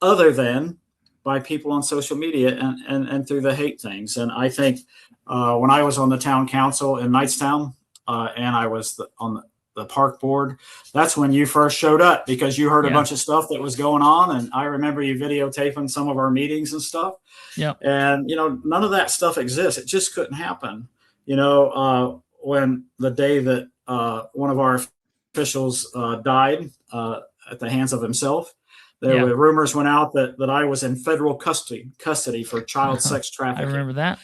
other than by people on social media and through the hate things. And I think when I was on the town council in Knightstown, and I was on the park board, that's when you first showed up, because you heard a bunch of stuff that was going on. And I remember you videotaping some of our meetings and stuff. Yeah. And, none of that stuff exists. It just couldn't happen. When the day that one of our officials died at the hands of himself, there were rumors went out that I was in federal custody for child sex trafficking. I remember that.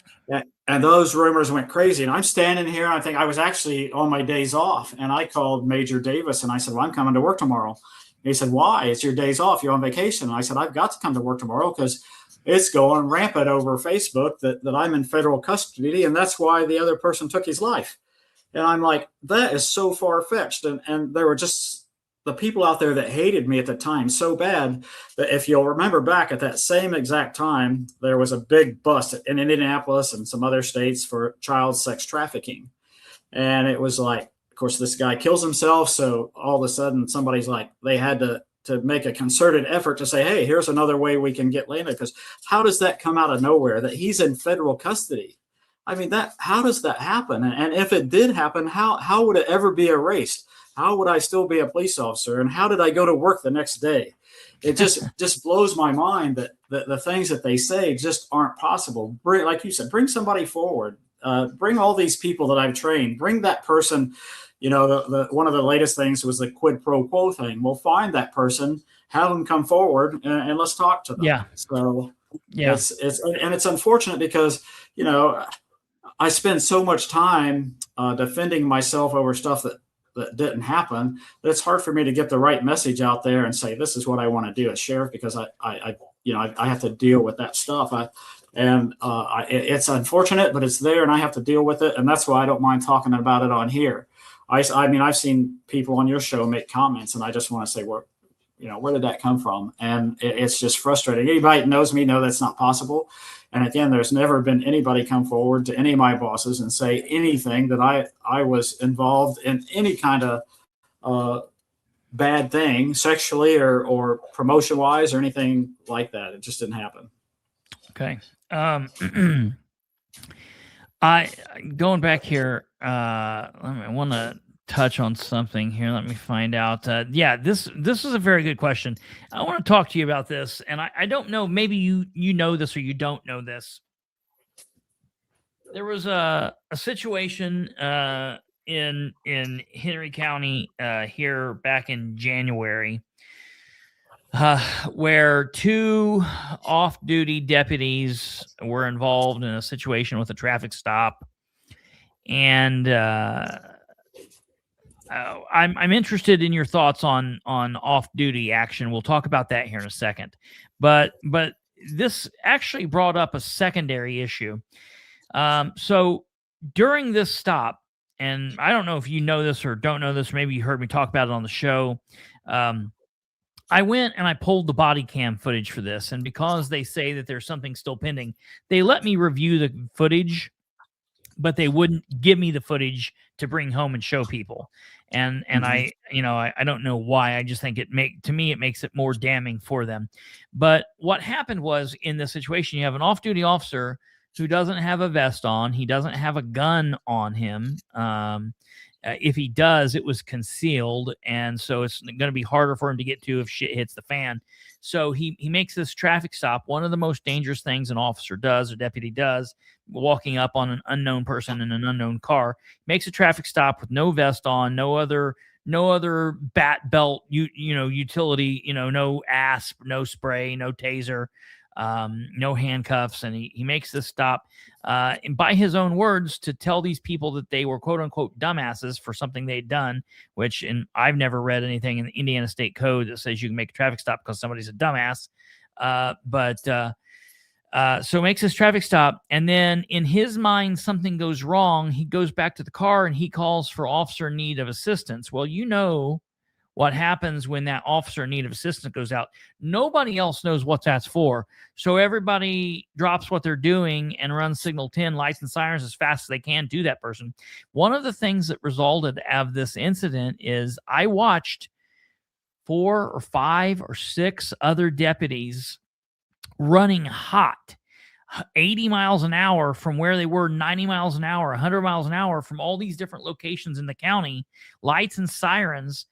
And those rumors went crazy. And I'm standing here. I think I was actually on my days off. And I called Major Davis and I said, well, I'm coming to work tomorrow. And he said, why? It's your days off. You're on vacation. And I said, I've got to come to work tomorrow because it's going rampant over Facebook that I'm in federal custody. And that's why the other person took his life. And I'm like, that is so far-fetched. And there were just the people out there that hated me at the time so bad that if you'll remember back at that same exact time, there was a big bust in Indianapolis and some other states for child sex trafficking. And it was like, of course, this guy kills himself. So all of a sudden somebody's like, they had to make a concerted effort to say, hey, here's another way we can get Landon. Because how does that come out of nowhere that he's in federal custody? I mean, how does that happen? And if it did happen, how would it ever be erased? How would I still be a police officer? And how did I go to work the next day? It just blows my mind that the things that they say just aren't possible. Like you said, bring somebody forward. Bring all these people that I've trained. Bring that person. You know, one of the latest things was the quid pro quo thing. We'll find that person, have them come forward, and let's talk to them. Yeah. So yeah, it's unfortunate because, you know, I spend so much time defending myself over stuff that didn't happen, that it's hard for me to get the right message out there and say, this is what I want to do as sheriff, because I have to deal with that stuff. It's unfortunate, but it's there and I have to deal with it. And that's why I don't mind talking about it on here. I mean, I've seen people on your show make comments and I just want to say, where did that come from? And it's just frustrating. Anybody that knows me know that's not possible. And again, there's never been anybody come forward to any of my bosses and say anything that I was involved in any kind of bad thing, sexually or promotion wise or anything like that. It just didn't happen. Okay. Going back here, I want to touch on something here. Let me find out. This is a very good question. I want to talk to you about this, and I don't know, maybe you know this or you don't know this. There was a situation in Henry County here back in January where two off-duty deputies were involved in a situation with a traffic stop, and I'm interested in your thoughts on off-duty action. We'll talk about that here in a second. But this actually brought up a secondary issue. So during this stop, and I don't know if you know this or don't know this, maybe you heard me talk about it on the show. I went and I pulled the body cam footage for this. And because they say that there's something still pending, they let me review the footage, but they wouldn't give me the footage to bring home and show people. And I don't know why. I just think it makes it more damning for them. But what happened was, in this situation, you have an off-duty officer who doesn't have a vest on. He doesn't have a gun on him. If he does, it was concealed, and so it's going to be harder for him to get to if shit hits the fan. So he makes this traffic stop. One of the most dangerous things an officer does, or deputy does, walking up on an unknown person in an unknown car, makes a traffic stop with no vest on, no other bat belt, utility, no ASP, no spray, no taser, no handcuffs, and he makes this stop, and by his own words, to tell these people that they were quote unquote dumbasses for something they'd done, which, and I've never read anything in the Indiana State Code that says you can make a traffic stop because somebody's a dumbass. So makes this traffic stop, and then in his mind something goes wrong. He goes back to the car and he calls for officer in need of assistance. Well, you know what happens when that officer in need of assistance goes out. Nobody else knows what that's for. So everybody drops what they're doing and runs signal 10, lights and sirens as fast as they can to that person. One of the things that resulted out of this incident is I watched 4 or 5 or 6 other deputies running hot, 80 miles an hour from where they were, 90 miles an hour, 100 miles an hour from all these different locations in the county, lights and sirens.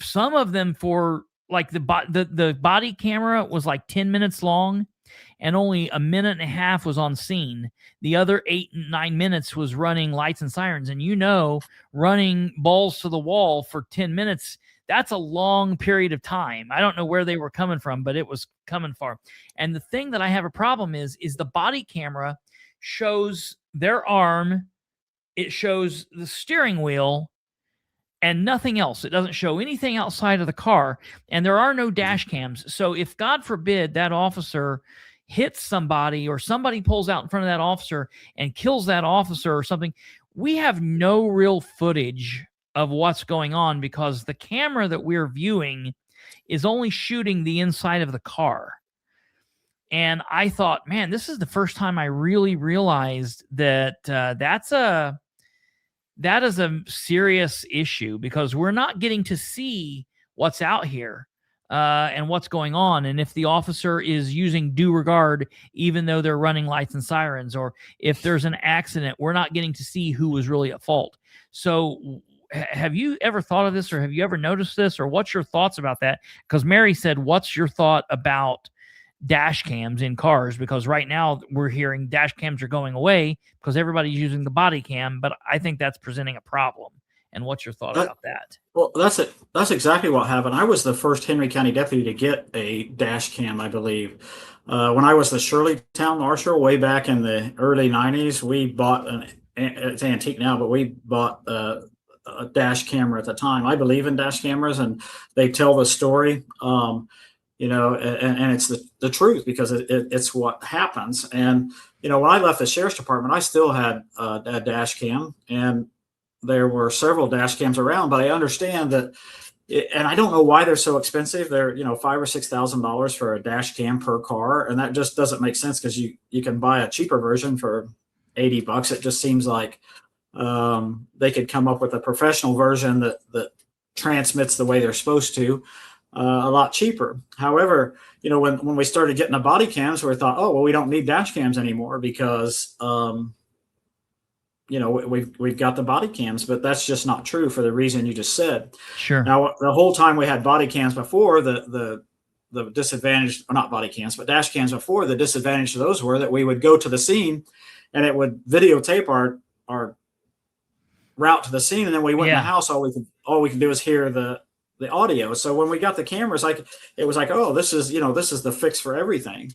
Some of them for like the body camera was like 10 minutes long and only a minute and a half was on scene. The other 8 and 9 minutes was running lights and sirens. And running balls to the wall for 10 minutes, that's a long period of time. I don't know where they were coming from, but it was coming far. And the thing that I have a problem is the body camera shows their arm. It shows the steering wheel and nothing else. It doesn't show anything outside of the car, and there are no dash cams. So if, God forbid, that officer hits somebody or somebody pulls out in front of that officer and kills that officer or something, we have no real footage of what's going on because the camera that we're viewing is only shooting the inside of the car. And I thought, man, this is the first time I really realized that that is a serious issue because we're not getting to see what's out here and what's going on. And if the officer is using due regard, even though they're running lights and sirens, or if there's an accident, we're not getting to see who was really at fault. So have you ever thought of this, or have you ever noticed this, or what's your thoughts about that? Because Mary said, what's your thought about dash cams in cars? Because right now we're hearing dash cams are going away because everybody's using the body cam, but I think that's presenting a problem. And what's your thought about that? Well, that's it. That's exactly what happened. I was the first Henry County deputy to get a dash cam, I believe. When I was the Shirley Town Marshal way back in the early 90s, we bought it's antique now, but we bought a dash camera at the time. I believe in dash cameras, and they tell the story, and it's the truth because it's what happens. And, when I left the sheriff's department, I still had a dash cam, and there were several dash cams around, but I understand that, and I don't know why they're so expensive. They're, $5,000 or $6,000 for a dash cam per car. And that just doesn't make sense because you can buy a cheaper version for $80. It just seems like they could come up with a professional version that transmits the way they're supposed to a lot cheaper. However, when we started getting the body cams, we thought, oh, well, we don't need dash cams anymore because, we've got the body cams, but that's just not true for the reason you just said. Sure. Now, the whole time we had body cams before, the disadvantage, or not body cams, but dash cams before, the disadvantage of those were that we would go to the scene and it would videotape our route to the scene, and then we went in the house. All we could do is hear the audio. So when we got the cameras, it was like, oh, this is the fix for everything,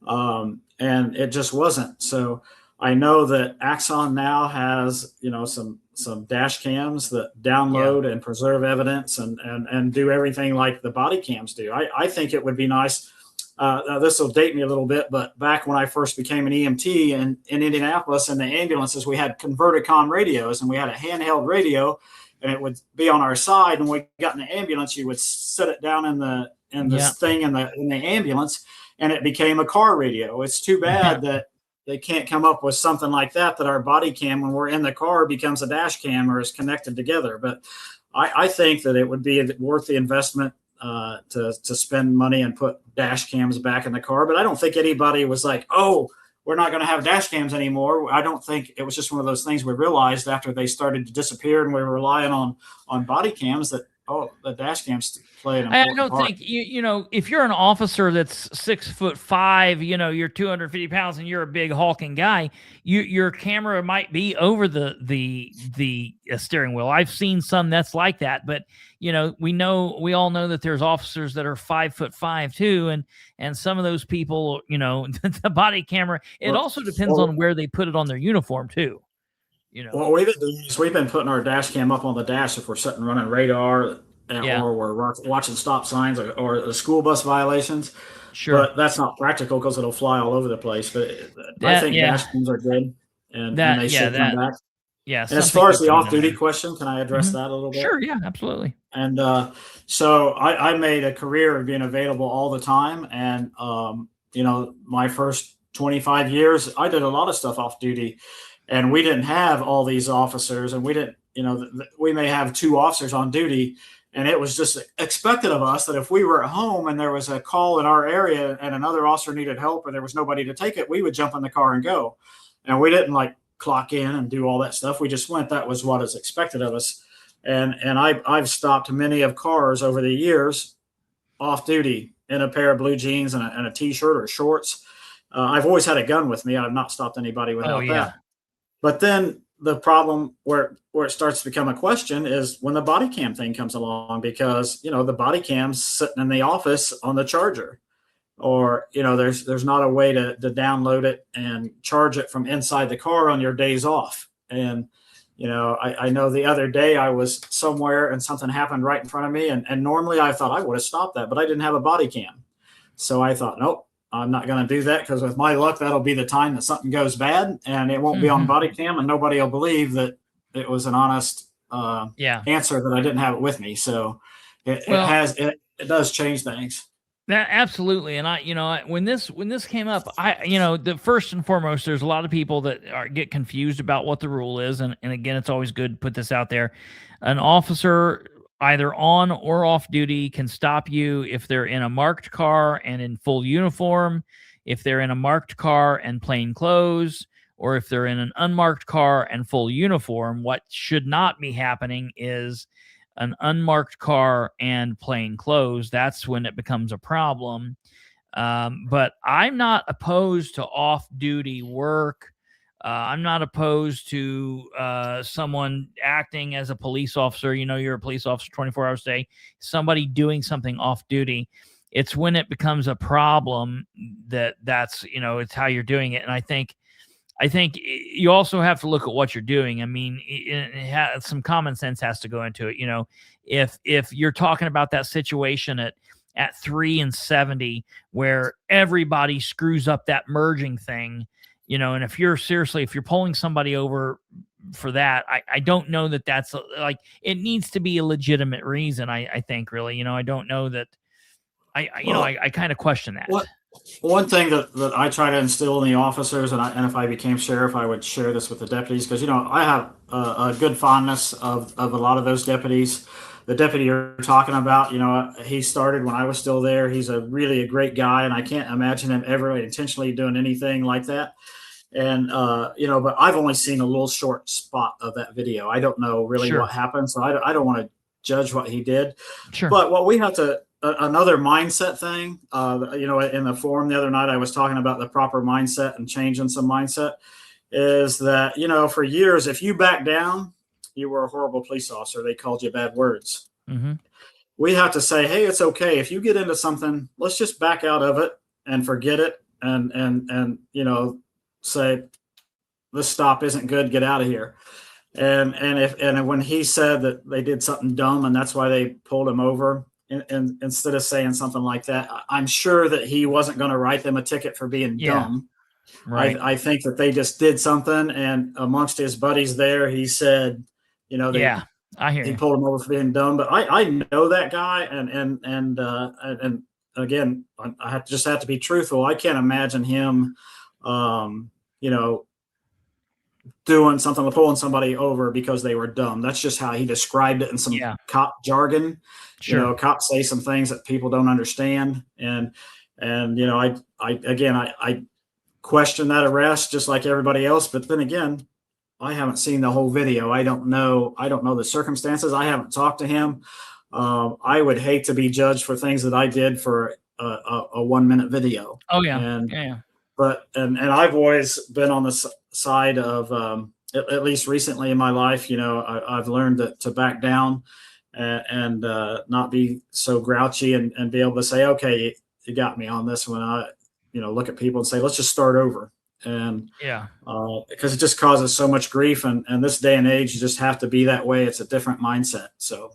and it just wasn't. So I know that Axon now has some dash cams that download and preserve evidence and do everything like the body cams do. I think it would be nice. Now this will date me a little bit, but back when I first became an EMT in Indianapolis, in the ambulances, we had converticom radios, and we had a handheld radio, and it would be on our side. And when we got in the ambulance, you would set it down in the thing in the ambulance, and it became a car radio. It's too bad that they can't come up with something like that our body cam, when we're in the car, becomes a dash cam or is connected together. But I think that it would be worth the investment to spend money and put dash cams back in the car. But I don't think anybody was like, oh, we're not going to have dash cams anymore. I don't think it was just one of those things we realized after they started to disappear and we were relying on body cams that, oh, the dash cams play an important part. I don't think, if you're an officer that's 6'5", you're 250 pounds and you're a big hulking guy, your camera might be over the steering wheel. I've seen some that's like that, but we all know that there's officers that are 5'5" too. And some of those people, the body camera, it also depends on where they put it on their uniform too. What we've been doing is we've been putting our dash cam up on the dash if we're sitting running radar or we're watching stop signs or the school bus violations. Sure. But that's not practical because it'll fly all over the place. But I think dash cams are good, and they should come back. Yeah. And as far as the off-duty question, can I address that a little bit? Sure. Yeah, absolutely. And so I made a career of being available all the time. And, my first 25 years, I did a lot of stuff off-duty. And we didn't have all these officers, and we didn't, we may have 2 officers on duty. And it was just expected of us that if we were at home and there was a call in our area and another officer needed help and there was nobody to take it, we would jump in the car and go. And we didn't clock in and do all that stuff. We just went. That was what is expected of us. And I've stopped many of cars over the years off duty in a pair of blue jeans and a t-shirt or shorts. I've always had a gun with me. I've not stopped anybody without that. But then the problem where it starts to become a question is when the body cam thing comes along, because, the body cam's sitting in the office on the charger, or, there's not a way to download it and charge it from inside the car on your days off. And, I know the other day I was somewhere and something happened right in front of me. And normally I thought I would have stopped that, but I didn't have a body cam. So I thought, nope. I'm not going to do that because with my luck, that'll be the time that something goes bad and it won't be on body cam and nobody will believe that, it was an honest answer that I didn't have it with me. So it does change things. That absolutely. And when this came up, the first and foremost, there's a lot of people that get confused about what the rule is. And again, it's always good to put this out there. An officer either on or off duty can stop you if they're in a marked car and in full uniform, if they're in a marked car and plain clothes, or if they're in an unmarked car and full uniform. What should not be happening is an unmarked car and plain clothes. That's when it becomes a problem. But I'm not opposed to off-duty work. I'm not opposed to someone acting as a police officer. You're a police officer 24 hours a day. Somebody doing something off-duty. It's when it becomes a problem that's it's how you're doing it. And I think you also have to look at what you're doing. I mean, some common sense has to go into it. If you're talking about that situation at 3 and 70 where everybody screws up that merging thing, and if you're pulling somebody over for that, I don't know that that's it needs to be a legitimate reason. I think really, I don't know that. I kind of question that. One thing that I try to instill in the officers, and if I became sheriff, I would share this with the deputies, because I have a good fondness of a lot of those deputies. The deputy you're talking about, he started when I was still there. He's really a great guy, and I can't imagine him ever intentionally doing anything like that. And but I've only seen a little short spot of that video. I don't know really what happened, so I don't want to judge what he did. Sure. But what we have to. Another mindset thing, in the forum the other night, I was talking about the proper mindset and changing some mindset, is that, for years, if you back down, you were a horrible police officer. They called you bad words. Mm-hmm. We have to say, hey, it's okay. If you get into something, let's just back out of it and forget it. And say, this stop isn't good. Get out of here. And when he said that they did something dumb and that's why they pulled him over, and instead of saying something like that, I'm sure that he wasn't going to write them a ticket for being dumb. Right. I think that they just did something, and amongst his buddies there, he said, I hear he pulled him over for being dumb. But I know that guy, and again, I have to be truthful. I can't imagine him, doing something, pulling somebody over because they were dumb. That's just how he described it in some cop jargon. Sure. Cops say some things that people don't understand. And I question that arrest just like everybody else. But then again, I haven't seen the whole video. I don't know the circumstances. I haven't talked to him. I would hate to be judged for things that I did for a 1 minute video. Oh yeah. But I've always been on the side of at least recently in my life, I've learned to back down and not be so grouchy and be able to say, okay, you got me on this one. I look at people and say, let's just start over. And because it just causes so much grief, and this day and age, you just have to be that way. It's a different mindset. So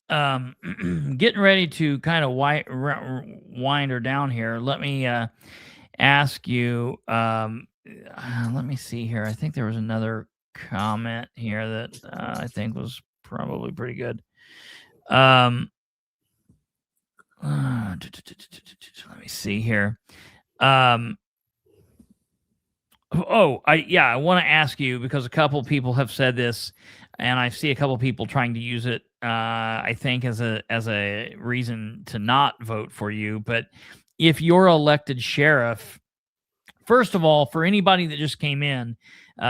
getting ready to kind of wind her down here. Let me ask you, let me see here. I think there was another comment here that I think was probably pretty good. Let me see here. I want to ask you, because a couple people have said this, and I see a couple people trying to use it, I think, as a reason to not vote for you. But if you're elected sheriff, first of all, for anybody that just came in,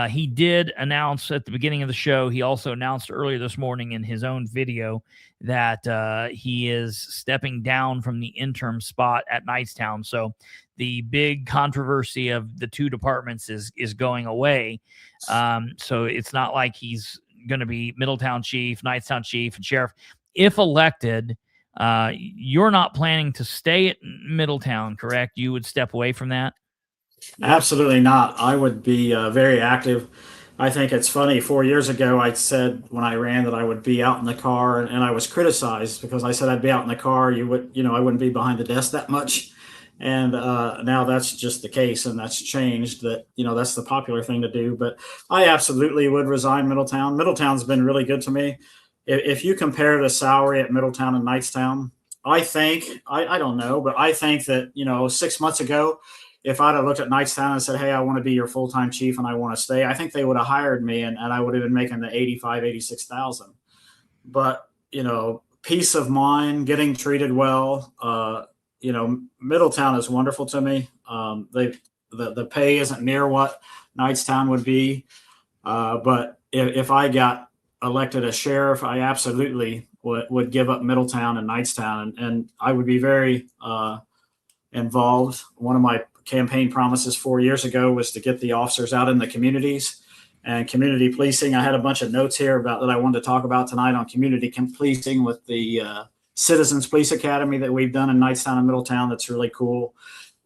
he did announce at the beginning of the show, he also announced earlier this morning in his own video that he is stepping down from the interim spot at Knightstown. So the big controversy of the two departments is going away. So it's not like he's going to be Middletown chief, Knightstown chief, and sheriff. If elected, you're not planning to stay at Middletown, correct? You would step away from that? Absolutely not. I would be very active. I think it's funny. 4 years ago, I said when I ran that I would be out in the car, and I was criticized because I said I'd be out in the car. I wouldn't be behind the desk that much. And now that's just the case, and that's changed. That that's the popular thing to do. But I absolutely would resign Middletown. Middletown's been really good to me. If you compare the salary at Middletown and Knightstown, I think I don't know, but I think that 6 months ago, if I'd have looked at Knightstown and said, "Hey, I want to be your full-time chief and I want to stay," I think they would have hired me, and I would have been making the 86,000. But peace of mind, getting treated well. Middletown is wonderful to me. The pay isn't near what Knightstown would be, but if I got elected as sheriff, I absolutely would give up Middletown and Knightstown, and I would be very involved. One of my campaign promises 4 years ago was to get the officers out in the communities and community policing. I had a bunch of notes here about that I wanted to talk about tonight on community policing with the Citizens Police Academy that we've done in Knightstown and Middletown. That's really cool.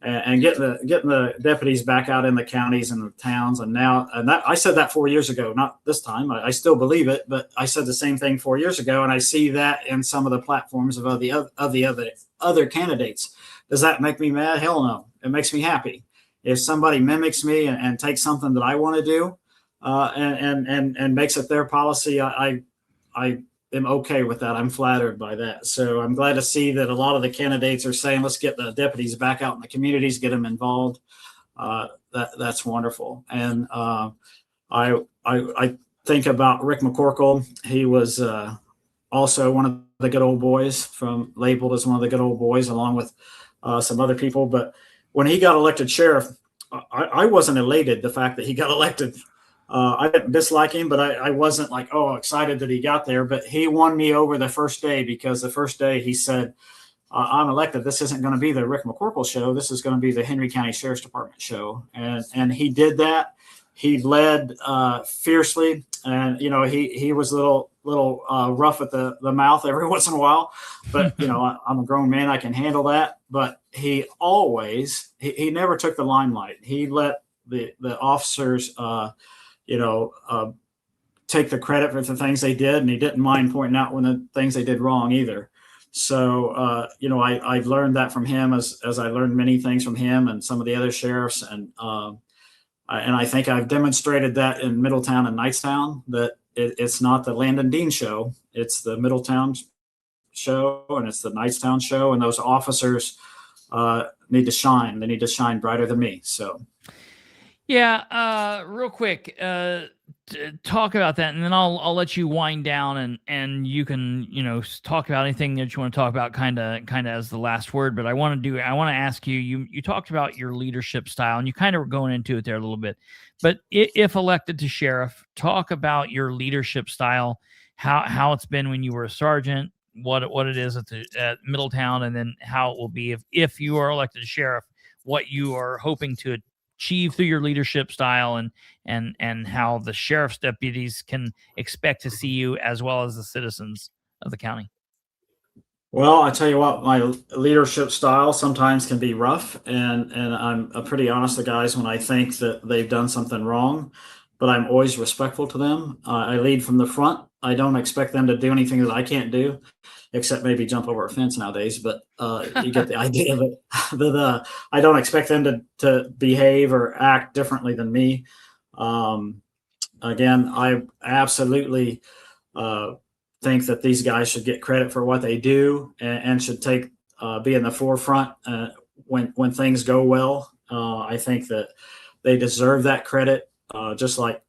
And getting the deputies back out in the counties and the towns. And that I said that 4 years ago, not this time. I still believe it, but I said the same thing 4 years ago, and I see that in some of the platforms of the other candidates. Does that make me mad? Hell no. It makes me happy. If somebody mimics me and takes something that I want to do and makes it their policy, I am okay with that. I'm flattered by that. So I'm glad to see that a lot of the candidates are saying, let's get the deputies back out in the communities, get them involved. That's wonderful. And I think about Rick McCorkle. He was also one of the good old boys, labeled as one of the good old boys, along with some other people. But when he got elected sheriff, I wasn't elated the fact that he got elected. I didn't dislike him, but I wasn't like, excited that he got there. But he won me over the first day, because the first day he said, I'm elected. This isn't going to be the Rick McCorkle show. This is going to be the Henry County Sheriff's Department show. And he did that. He led fiercely. And, he was a little rough at the mouth every once in a while. But, I'm a grown man. I can handle that. But he always, he never took the limelight. He let the officers, take the credit for the things they did, and he didn't mind pointing out when the things they did wrong either. So, I've learned that from him as I learned many things from him and some of the other sheriffs. And I think I've demonstrated that in Middletown and Knightstown, that it's not the Landon Dean show. It's the Middletown show, and it's the Knightstown show. And those officers need to shine. They need to shine brighter than me. So. Yeah, real quick, talk about that, and then I'll let you wind down, and you can talk about anything that you want to talk about, kind of as the last word. But I want to ask you. You talked about your leadership style, and you kind of were going into it there a little bit. But if elected to sheriff, talk about your leadership style, how it's been when you were a sergeant, what it is at Middletown, and then how it will be if you are elected to sheriff, what you are hoping to achieve through your leadership style, and how the sheriff's deputies can expect to see you, as well as the citizens of the county. Well, I tell you what, my leadership style sometimes can be rough, and I'm pretty honest with guys when I think that they've done something wrong, but I'm always respectful to them. I lead from the front. I don't expect them to do anything that I can't do, except maybe jump over a fence nowadays, but you get the idea of it. I don't expect them to behave or act differently than me. Again, I absolutely think that these guys should get credit for what they do, and should be in the forefront when things go well. I think that they deserve that credit, just like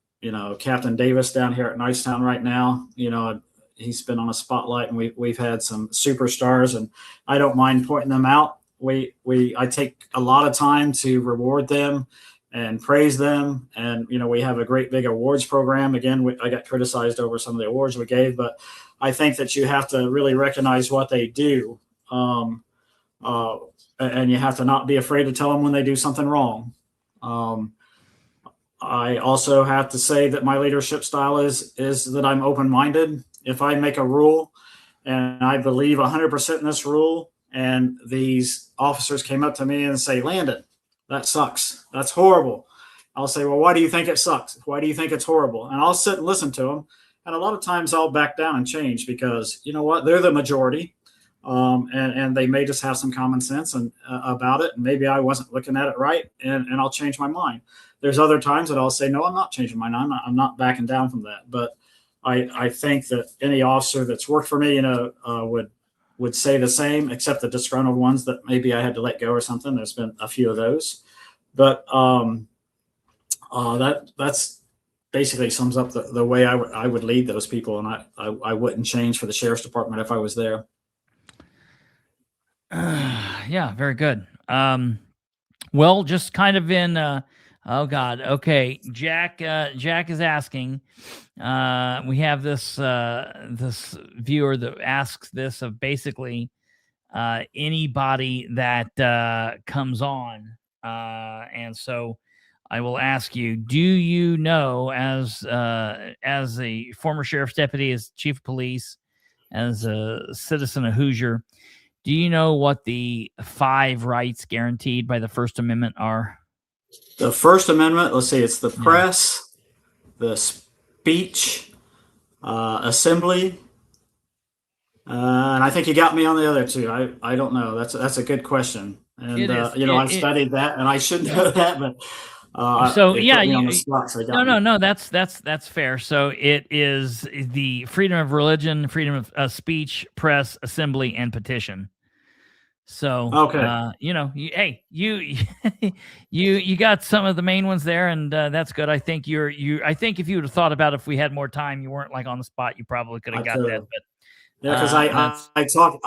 Captain Davis down here at Knightstown right now. He's been on a spotlight, and we've had some superstars, and I don't mind pointing them out. I take a lot of time to reward them and praise them, and we have a great big awards program. Again, I got criticized over some of the awards we gave, but I think that you have to really recognize what they do, and you have to not be afraid to tell them when they do something wrong. I also have to say that my leadership style is that I'm open-minded. If I make a rule and I believe 100% in this rule, and these officers came up to me and say, Landon, that sucks. That's horrible. I'll say, well, why do you think it sucks? Why do you think it's horrible? And I'll sit and listen to them. And a lot of times I'll back down and change, because you know what? They're the majority. and they may just have some common sense and about it. And maybe I wasn't looking at it right, and I'll change my mind. There's other times that I'll say, no, I'm not changing my mind. I'm not backing down from that. But I think that any officer that's worked for me, would say the same, except the disgruntled ones that maybe I had to let go or something. There's been a few of those, but that's basically sums up the way I would lead those people, and I wouldn't change for the sheriff's department if I was there. Yeah, very good. Well, just kind of in. Oh God. Okay, Jack. Jack is asking. We have this this viewer that asks this of basically anybody that comes on, and so I will ask you: do you know, as a former sheriff's deputy, as chief of police, as a citizen of Hoosier, do you know what the 5 rights guaranteed by the First Amendment are? The First Amendment, let's see, it's the press, the speech, assembly, and I think you got me on the other two. I don't know. That's a good question, and I've studied that, and I should know that, but no, that's fair. So it is the freedom of religion, freedom of speech, press, assembly, and petition. So, okay. You got some of the main ones there, and that's good. I think I think if you would have thought about it, if we had more time, you weren't like on the spot, you probably could have got that. But yeah, because I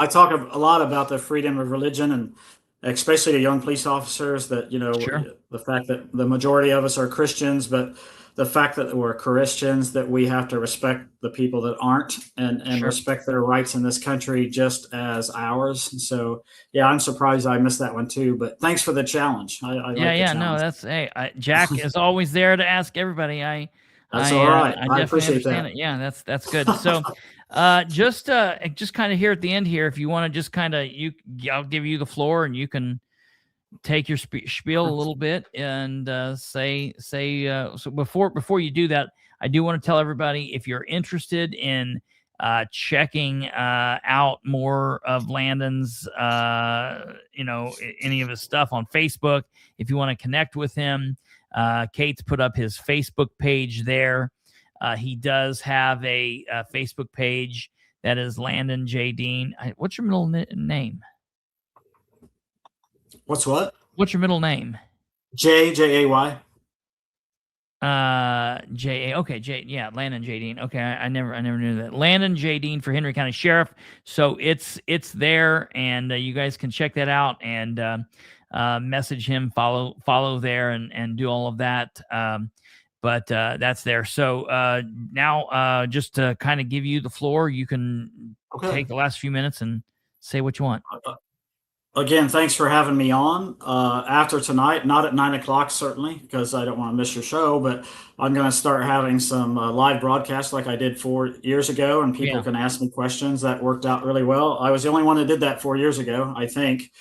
talk a lot about the freedom of religion, and especially to young police officers that, Sure. The fact that the majority of us are Christians, but the fact that we're Christians, that we have to respect the people that aren't, and Sure. respect their rights in this country just as ours. And so, yeah, I'm surprised I missed that one too, but thanks for the challenge. No, that's, Jack is always there to ask everybody. That's all right. I appreciate understand that. it. Yeah, that's good. So, just kind of here at the end here, if you want to just kind of, I'll give you the floor, and you can take your spiel a little bit and say. So before you do that, I do want to tell everybody, if you're interested in checking out more of Landon's, any of his stuff on Facebook, if you want to connect with him, Kate's put up his Facebook page there. He does have a Facebook page that is Landon J. Dean. What's your middle name? What's what? What's your middle name? J-A-Y. J-A. Okay, J. Yeah, Landon J. Dean. Okay, I never knew that. Landon J. Dean for Henry County Sheriff. So it's there, and you guys can check that out and message him, follow there, and do all of that. But that's there. So now, just to kind of give you the floor, you can take the last few minutes and say what you want. Again, thanks for having me on. After tonight, not at 9:00 certainly, because I don't want to miss your show, but I'm going to start having some live broadcasts like I did 4 years ago, and people can ask me questions. That worked out really well. I was the only one that did that 4 years ago, I think,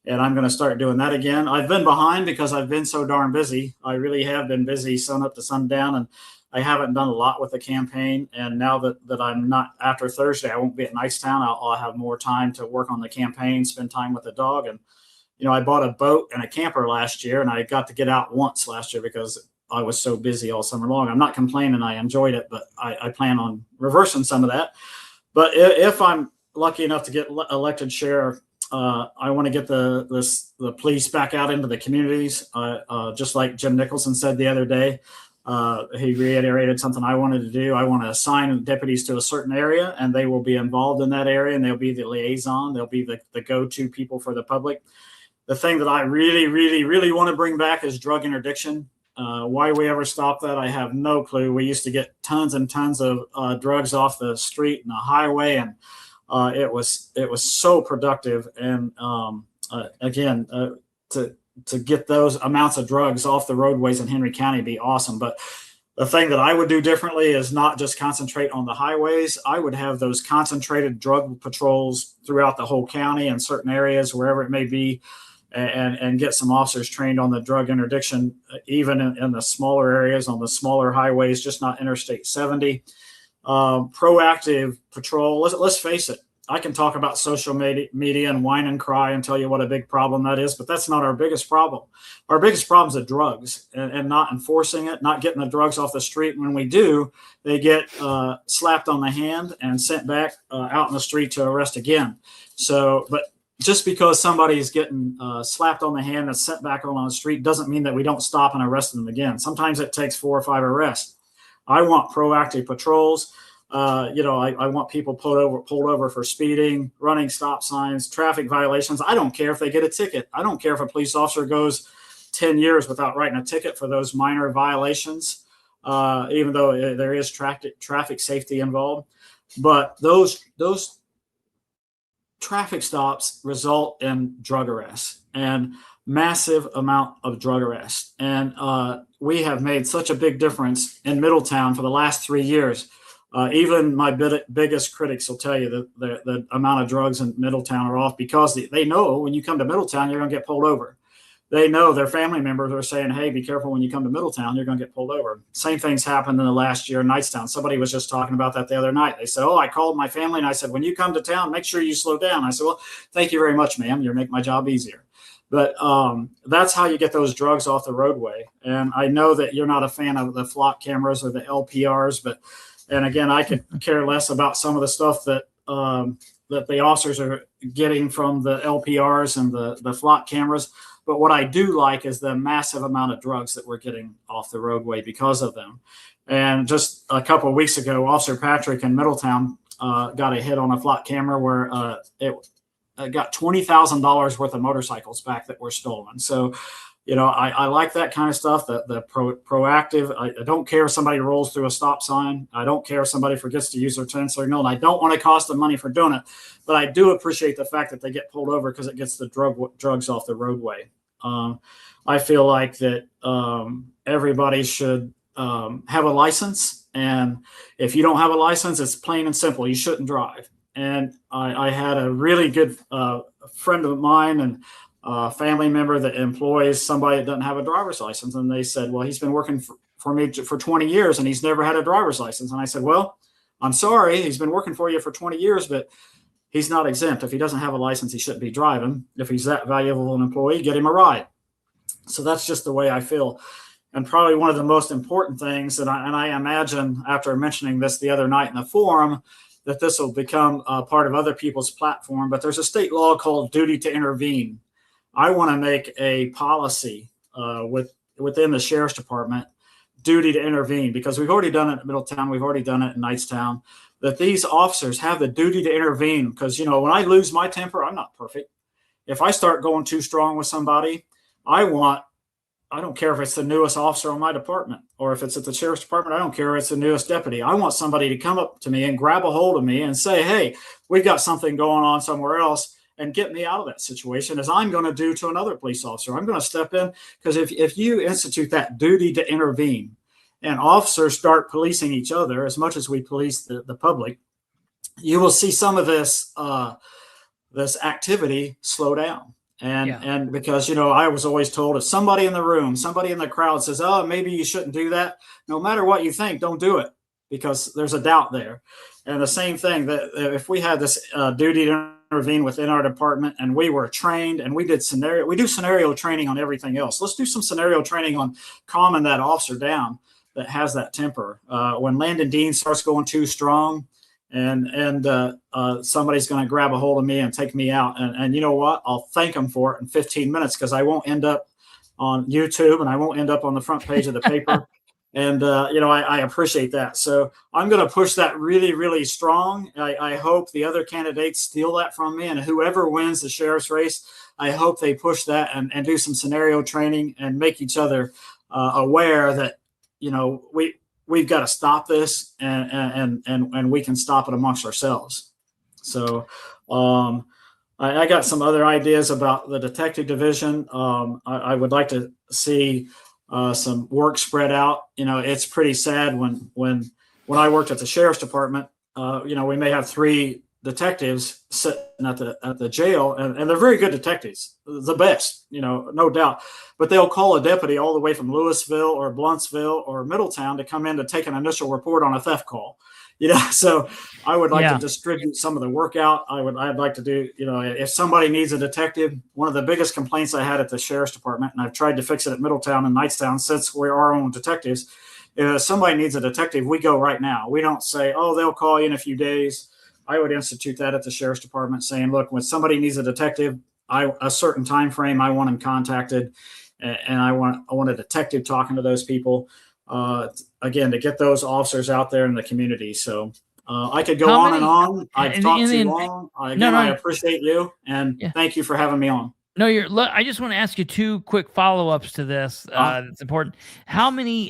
and I'm going to start doing that again. I've been behind because I've been so darn busy. I really have been busy sun up to sundown, and I haven't done a lot with the campaign. And now that I'm not, after Thursday, I won't be at Knightstown. I'll have more time to work on the campaign, spend time with the dog. And, I bought a boat and a camper last year, and I got to get out once last year because I was so busy all summer long. I'm not complaining. I enjoyed it, but I plan on reversing some of that. But if I'm lucky enough to get elected sheriff, I want to get the police back out into the communities, just like Jim Nicholson said the other day. He reiterated something I wanted to do. I want to assign deputies to a certain area, and they will be involved in that area, and they'll be the liaison. They'll be the go-to people for the public. The thing that I really, really, really want to bring back is drug interdiction. Why we ever stopped that, I have no clue. We used to get tons and tons of drugs off the street and the highway, and it was so productive. And again, to get those amounts of drugs off the roadways in Henry County would be awesome. But the thing that I would do differently is not just concentrate on the highways. I would have those concentrated drug patrols throughout the whole county in certain areas, wherever it may be, and get some officers trained on the drug interdiction, even in the smaller areas, on the smaller highways, just not Interstate 70. Proactive patrol. Let's face it. I can talk about social media and whine and cry and tell you what a big problem that is, but that's not our biggest problem. Our biggest problem is the drugs and not enforcing it, not getting the drugs off the street. When we do, they get slapped on the hand and sent back out in the street to arrest again. So, but just because somebody's getting slapped on the hand and sent back on the street doesn't mean that we don't stop and arrest them again. Sometimes it takes 4 or 5 arrests. I want proactive patrols. I want people pulled over for speeding, running stop signs, traffic violations. I don't care if they get a ticket. I don't care if a police officer goes 10 years without writing a ticket for those minor violations, even though there is traffic safety involved. But those traffic stops result in drug arrests and massive amount of drug arrests. And we have made such a big difference in Middletown for the last 3 years. Even my biggest critics will tell you that the amount of drugs in Middletown are off, because they know when you come to Middletown, you're going to get pulled over. They know their family members are saying, hey, be careful when you come to Middletown, you're going to get pulled over. Same things happened in the last year in Knightstown. Somebody was just talking about that the other night. They said, I called my family and I said, when you come to town, make sure you slow down. I said, well, thank you very much, ma'am. You're making my job easier. But that's how you get those drugs off the roadway. And I know that you're not a fan of the flock cameras or the LPRs, and again, I could care less about some of the stuff that the officers are getting from the LPRs and the flock cameras. But what I do like is the massive amount of drugs that we're getting off the roadway because of them. And just a couple of weeks ago, Officer Patrick in Middletown got a hit on a flock camera where it got $20,000 worth of motorcycles back that were stolen. So, I like that kind of stuff, the proactive. I don't care if somebody rolls through a stop sign. I don't care if somebody forgets to use their turn signal. And I don't want to cost them money for doing it. But I do appreciate the fact that they get pulled over because it gets the drugs off the roadway. I feel like that everybody should have a license. And if you don't have a license, it's plain and simple. You shouldn't drive. And I had a really good friend of mine and family member that employs somebody that doesn't have a driver's license. And they said, well, he's been working for me for 20 years and he's never had a driver's license. And I said, well, I'm sorry. He's been working for you for 20 years, but he's not exempt. If he doesn't have a license, he shouldn't be driving. If he's that valuable an employee, get him a ride. So that's just the way I feel. And probably one of the most important things, and I imagine after mentioning this the other night in the forum, that this will become part of other people's platform, but there's a state law called duty to intervene. I want to make a policy within the sheriff's department, duty to intervene, because we've already done it in Middletown. We've already done it in Knightstown, that these officers have the duty to intervene. Because, when I lose my temper, I'm not perfect. If I start going too strong with somebody, I don't care if it's the newest officer on my department or if it's at the sheriff's department. I don't care if it's the newest deputy. I want somebody to come up to me and grab a hold of me and say, hey, we've got something going on somewhere else, and get me out of that situation, as I'm going to do to another police officer. I'm going to step in, because if you institute that duty to intervene and officers start policing each other as much as we police the public, you will see some of this activity slow down. And because, I was always told, if somebody in the room, somebody in the crowd says, oh, maybe you shouldn't do that, no matter what you think, don't do it, because there's a doubt there. And the same thing, that if we had this duty to intervene within our department and we were trained and we do scenario training on everything else. Let's do some scenario training on calming that officer down that has that temper. When Landon Dean starts going too strong, and somebody's going to grab a hold of me and take me out. And you know what? I'll thank them for it in 15 minutes, because I won't end up on YouTube and I won't end up on the front page of the paper. And, I appreciate that. So I'm going to push that really, really strong. I hope the other candidates steal that from me, and whoever wins the sheriff's race, I hope they push that and do some scenario training and make each other aware that, we've got to stop this, and we can stop it amongst ourselves. So I got some other ideas about the detective division. I would like to see some work spread out. It's pretty sad when I worked at the sheriff's department, we may have 3 detectives sitting at the jail, and they're very good detectives, the best, no doubt. But they'll call a deputy all the way from Louisville or Bluntsville or Middletown to come in to take an initial report on a theft call. So I would like to distribute some of the work out. I'd like to do, if somebody needs a detective, one of the biggest complaints I had at the sheriff's department, and I've tried to fix it at Middletown and Knightstown since we're our own detectives, if somebody needs a detective, we go right now. We don't say, oh, they'll call you in a few days. I would institute that at the sheriff's department, saying, look, when somebody needs a detective, a certain time frame, I want them contacted, and I want a detective talking to those people. Again, to get those officers out there in the community. So I could go on and on. I've talked too long. I appreciate you, and thank you for having me on. No, I just want to ask you two quick follow-ups to this. That's important. How many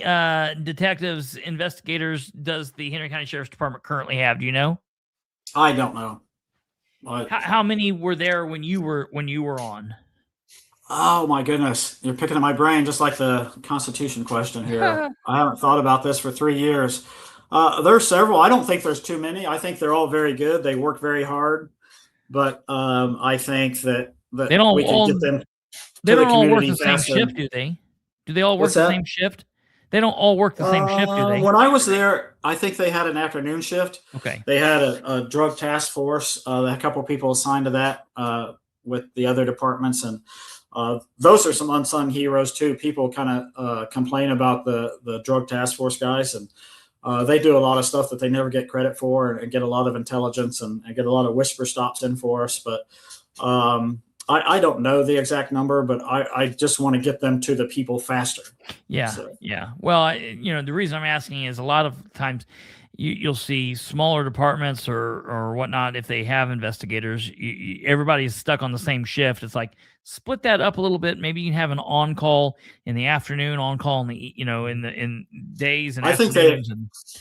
detectives, investigators does the Henry County Sheriff's Department currently have? Do you know? I don't know. How many were there when you were on? Oh my goodness. You're picking at my brain just like the Constitution question here. I haven't thought about this for 3 years. There's several. I don't think there's too many. I think they're all very good. They work very hard. But I think that they don't we can get them. They don't all work the same shift, do they? Do they all work the same shift? They don't all work the same shift, do they? When I was there, I think they had an afternoon shift. Okay. They had a drug task force. A couple of people assigned to that with the other departments, and those are some unsung heroes too. People kind of complain about the drug task force guys, and they do a lot of stuff that they never get credit for, and get a lot of intelligence and get a lot of whisper stops in for us. But I don't know the exact number, but I just want to get them to the people faster. Yeah. So. Yeah. Well, the reason I'm asking is a lot of times you'll see smaller departments or whatnot. If they have investigators, everybody's stuck on the same shift. It's like, split that up a little bit. Maybe you can have an on-call in the afternoon, on-call in the, in days and afternoons.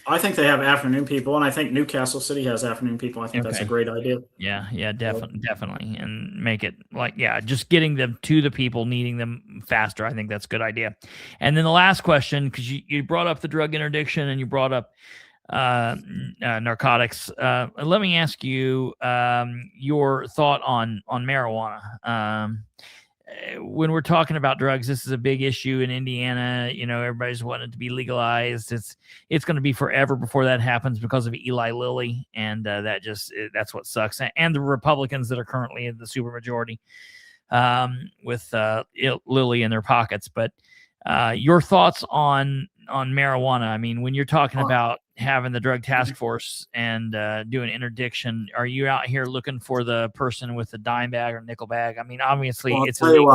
I think they have afternoon people, and I think Newcastle City has afternoon people. I think that's a great idea. Yeah, definitely. And make it like, just getting them to the people, needing them faster. I think that's a good idea. And then the last question, because you brought up the drug interdiction and you brought up narcotics. Let me ask you your thought on marijuana. When we're talking about drugs, this is a big issue in Indiana. Everybody's wanting it to be legalized. It's going to be forever before that happens because of Eli Lilly, and that's what sucks. And the Republicans that are currently in the supermajority with Lilly in their pockets. But your thoughts on marijuana? I mean, when you're talking about having the drug task force and doing interdiction, are you out here looking for the person with the dime bag or nickel bag? I mean, obviously it's illegal,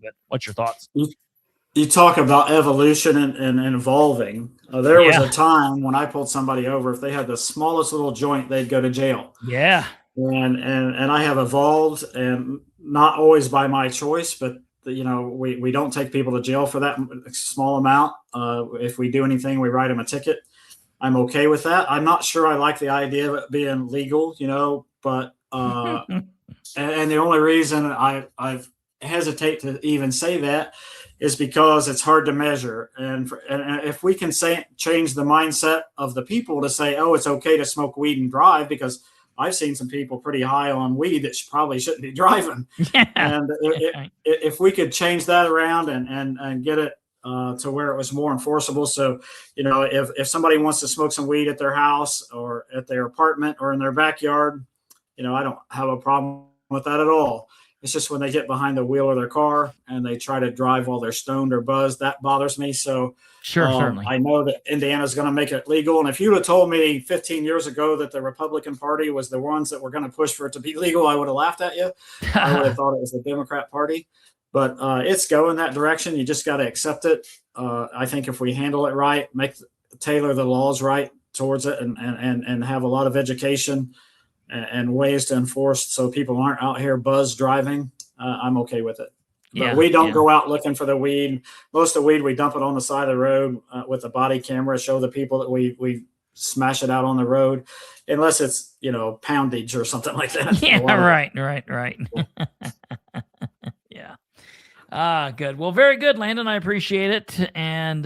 but what's your thoughts? You talk about evolution and evolving. There was a time when I pulled somebody over. If they had the smallest little joint, they'd go to jail. Yeah. And I have evolved, and not always by my choice, but we don't take people to jail for that small amount. If we do anything, we write them a ticket. I'm okay with that. I'm not sure I like the idea of it being legal, but and the only reason I hesitate to even say that is because it's hard to measure. And if we can change the mindset of the people to say, oh, it's okay to smoke weed and drive, because I've seen some people pretty high on weed that probably shouldn't be driving. Yeah. And if we could change that around and get it to where it was more enforceable. So, if somebody wants to smoke some weed at their house or at their apartment or in their backyard, I don't have a problem with that at all. It's just when they get behind the wheel of their car and they try to drive while they're stoned or buzzed, that bothers me. So certainly. I know that Indiana's going to make it legal. And if you would have told me 15 years ago that the Republican Party was the ones that were going to push for it to be legal, I would have laughed at you. I would have thought it was the Democrat Party. But it's going that direction. You just got to accept it. I think if we handle it right, tailor the laws right towards it, and have a lot of education and ways to enforce so people aren't out here buzz driving, I'm okay with it. But we don't go out looking for the weed. Most of the weed, we dump it on the side of the road with a body camera, show the people that we smash it out on the road, unless it's, poundage or something like that. Yeah, right. Yeah. Good. Well, very good, Landon. I appreciate it. And,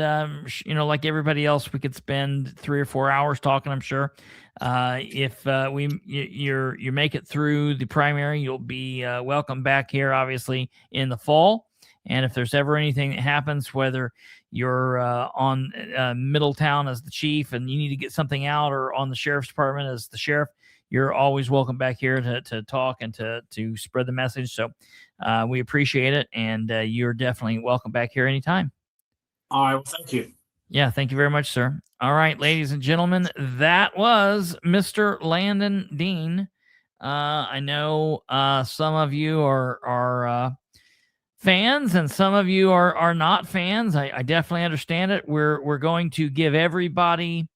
like everybody else, we could spend 3 or 4 hours talking, I'm sure. If you make it through the primary, you'll be welcome back here, obviously, in the fall. And if there's ever anything that happens, whether you're on Middletown as the chief and you need to get something out, or on the sheriff's department as the sheriff, you're always welcome back here to talk and to spread the message. So we appreciate it, and you're definitely welcome back here anytime. All right. Well, thank you. Yeah, thank you very much, sir. All right, ladies and gentlemen, that was Mr. Landon Dean. I know some of you are fans, and some of you are not fans. I definitely understand it. We're going to give everybody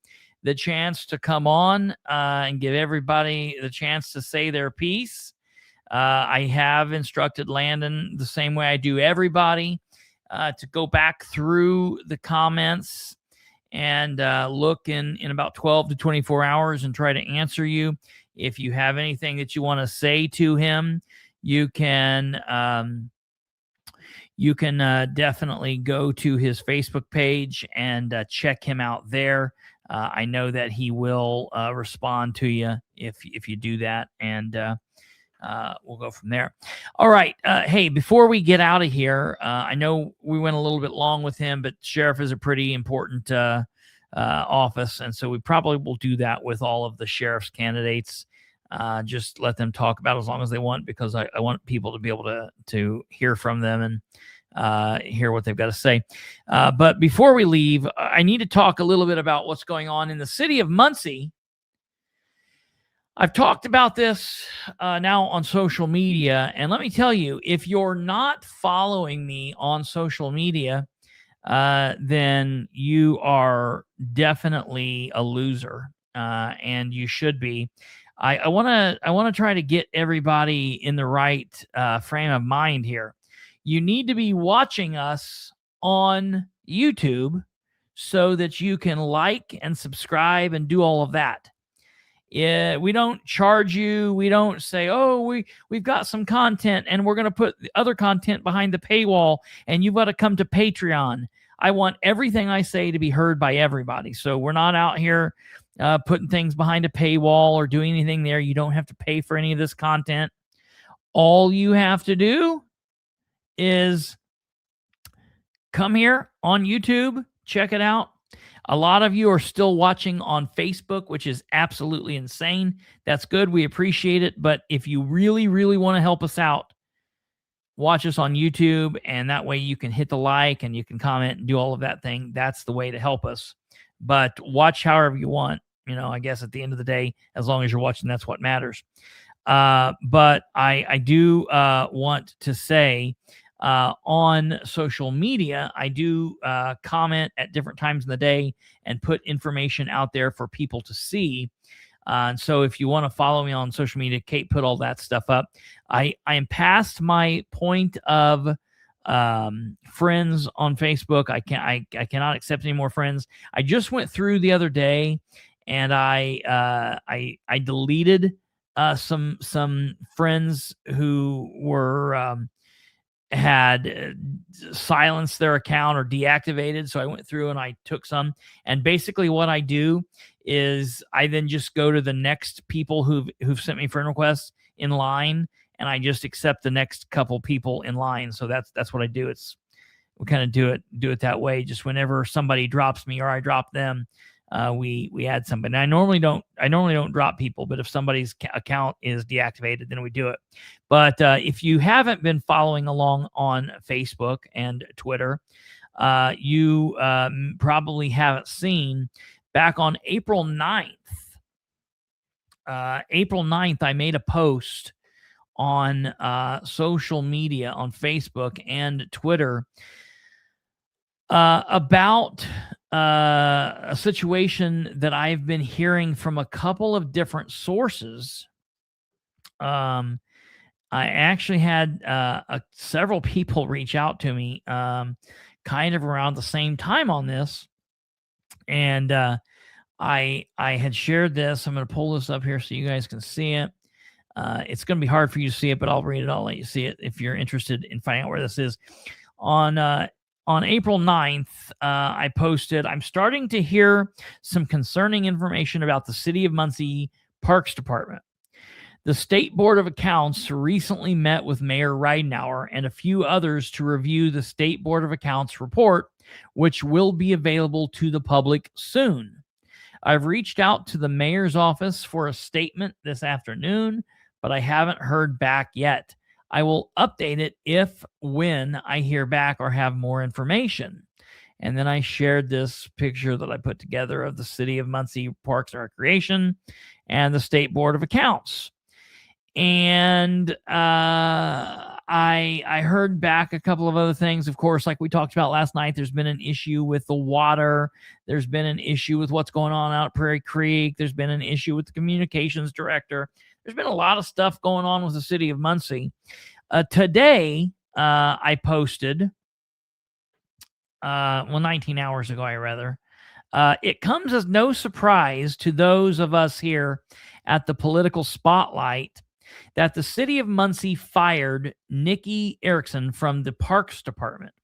the chance to come on and give everybody the chance to say their piece. I have instructed Landon the same way I do everybody to go back through the comments and look in about 12 to 24 hours and try to answer you. If you have anything that you want to say to him, you can definitely go to his Facebook page and check him out there. I know that he will respond to you if you do that, and we'll go from there. All right. Hey, before we get out of here, I know we went a little bit long with him, but sheriff is a pretty important office, and so we probably will do that with all of the sheriff's candidates. Just let them talk about it as long as they want, because I want people to be able to hear from them and hear what they've got to say. But before we leave, I need to talk a little bit about what's going on in the city of Muncie. I've talked about this now on social media, and let me tell you, if you're not following me on social media, then you are definitely a loser, and you should be. I want to try to get everybody in the right frame of mind here. You need to be watching us on YouTube so that you can like and subscribe and do all of that. Yeah, we don't charge you. We don't say, oh, we've got some content and we're going to put the other content behind the paywall and you've got to come to Patreon. I want everything I say to be heard by everybody. So we're not out here putting things behind a paywall or doing anything there. You don't have to pay for any of this content. All you have to do is come here on YouTube, check it out. A lot of you are still watching on Facebook, which is absolutely insane. That's good. We appreciate it. But if you really, really want to help us out, watch us on YouTube, and that way you can hit the like and you can comment and do all of that thing. That's the way to help us. But watch however you want. You know, I guess at the end of the day, as long as you're watching, that's what matters. But I do want to say, on social media, I do comment at different times in the day and put information out there for people to see. And so if you want to follow me on social media, Kate put all that stuff up. I am past my point of friends on Facebook. I cannot accept any more friends. I just went through the other day and I deleted some friends who were had silenced their account or deactivated. So I went through and I took some, and basically what I do is I then just go to the next people who've sent me friend requests in line, and I just accept the next couple people in line. So that's what I do. We kind of do it that way. Just whenever somebody drops me or I drop them, we add somebody. And I normally don't drop people, but if somebody's account is deactivated, then we do it. But if you haven't been following along on Facebook and Twitter, you probably haven't seen back on April 9th. April 9th, I made a post on social media on Facebook and Twitter about a situation that I've been hearing from a couple of different sources. I actually had several people reach out to me kind of around the same time on this. And I had shared this. I'm going to pull this up here so you guys can see it. It's going to be hard for you to see it, but I'll read it. I'll let you see it if you're interested in finding out where this is. On April 9th, I posted, I'm starting to hear some concerning information about the City of Muncie Parks Department. The State Board of Accounts recently met with Mayor Ridenour and a few others to review the State Board of Accounts report which will be available to the public soon. I've reached out to the mayor's office for a statement this afternoon, but I haven't heard back yet. I will update it when I hear back or have more information. And then I shared this picture that I put together of the City of Muncie Parks and Recreation and the State Board of Accounts. And I heard back a couple of other things. Of course, like we talked about last night, there's been an issue with the water. There's been an issue with what's going on out at Prairie Creek. There's been an issue with the communications director. There's been a lot of stuff going on with the City of Muncie. Today, I posted, 19 hours ago, it comes as no surprise to those of us here at the Political Spotlight that the City of Muncie fired Nikki Erickson from the Parks Department.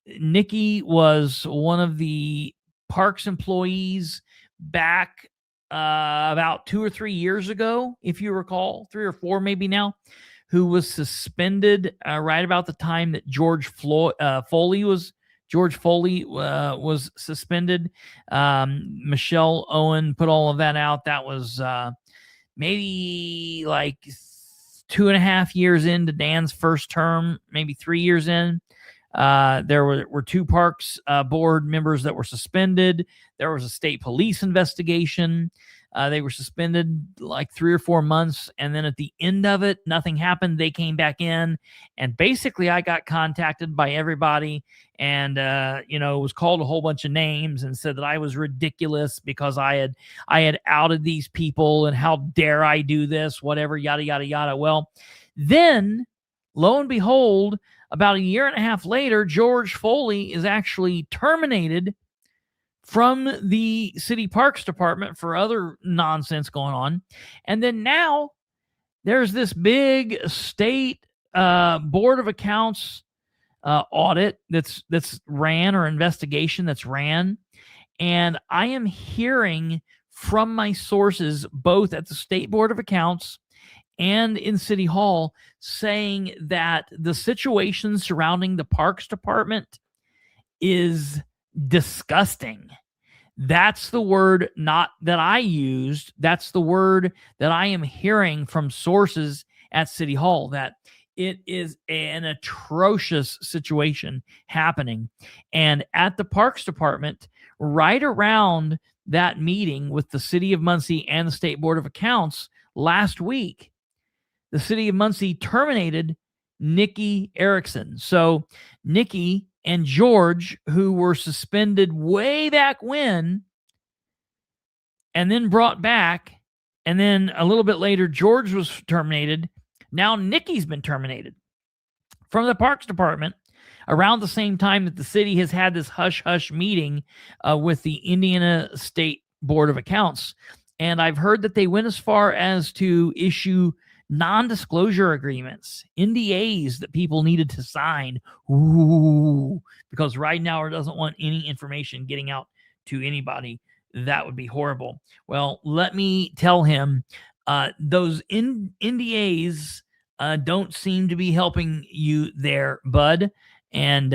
Nikki was one of the Parks employees back about 2 or 3 yeyears ago, if you recall, 3 or 4 maybe now, who was suspended right about the time that George Foley was suspended. Michelle Owen put all of that out. That was maybe like 2.5 years into Dan's first term, maybe 3 years in. There were 2 Parks board members that were suspended. There was a state police investigation. They were suspended like 3 or 4 months. And then at the end of it, nothing happened. They came back in. And basically, I got contacted by everybody and, was called a whole bunch of names and said that I was ridiculous because I had outed these people and how dare I do this, whatever, yada, yada, yada. Well, then, lo and behold, about 1.5 years later, George Foley is actually terminated from the City Parks Department for other nonsense going on. And then now there's this big state Board of Accounts audit that's ran, or investigation that's ran. And I am hearing from my sources, both at the State Board of Accounts and in City Hall, saying that the situation surrounding the Parks Department is disgusting. That's the word not that I used. That's the word that I am hearing from sources at City Hall, that it is an atrocious situation happening. And at the Parks Department, right around that meeting with the City of Muncie and the State Board of Accounts last week, the City of Muncie terminated Nikki Erickson. So Nikki and George, who were suspended way back when, and then brought back, and then a little bit later, George was terminated. Now Nikki's been terminated from the Parks Department around the same time that the city has had this hush-hush meeting with the Indiana State Board of Accounts. And I've heard that they went as far as to issue non-disclosure agreements, NDAs that people needed to sign. Ooh, because Ridenour doesn't want any information getting out to anybody. That would be horrible. Well, let me tell him, those NDAs don't seem to be helping you there, bud. And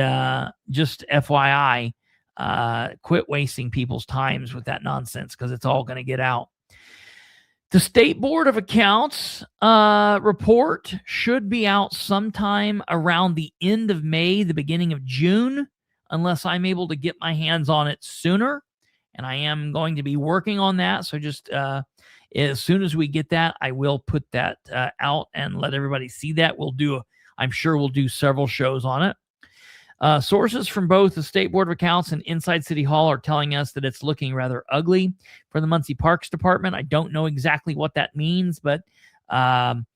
just FYI, quit wasting people's times with that nonsense, because it's all going to get out. The State Board of Accounts report should be out sometime around the end of May, the beginning of June, unless I'm able to get my hands on it sooner. And I am going to be working on that. So just as soon as we get that, I will put that out and let everybody see that. I'm sure we'll do several shows on it. Sources from both the State Board of Accounts and inside City Hall are telling us that it's looking rather ugly for the Muncie Parks Department. I don't know exactly what that means, but when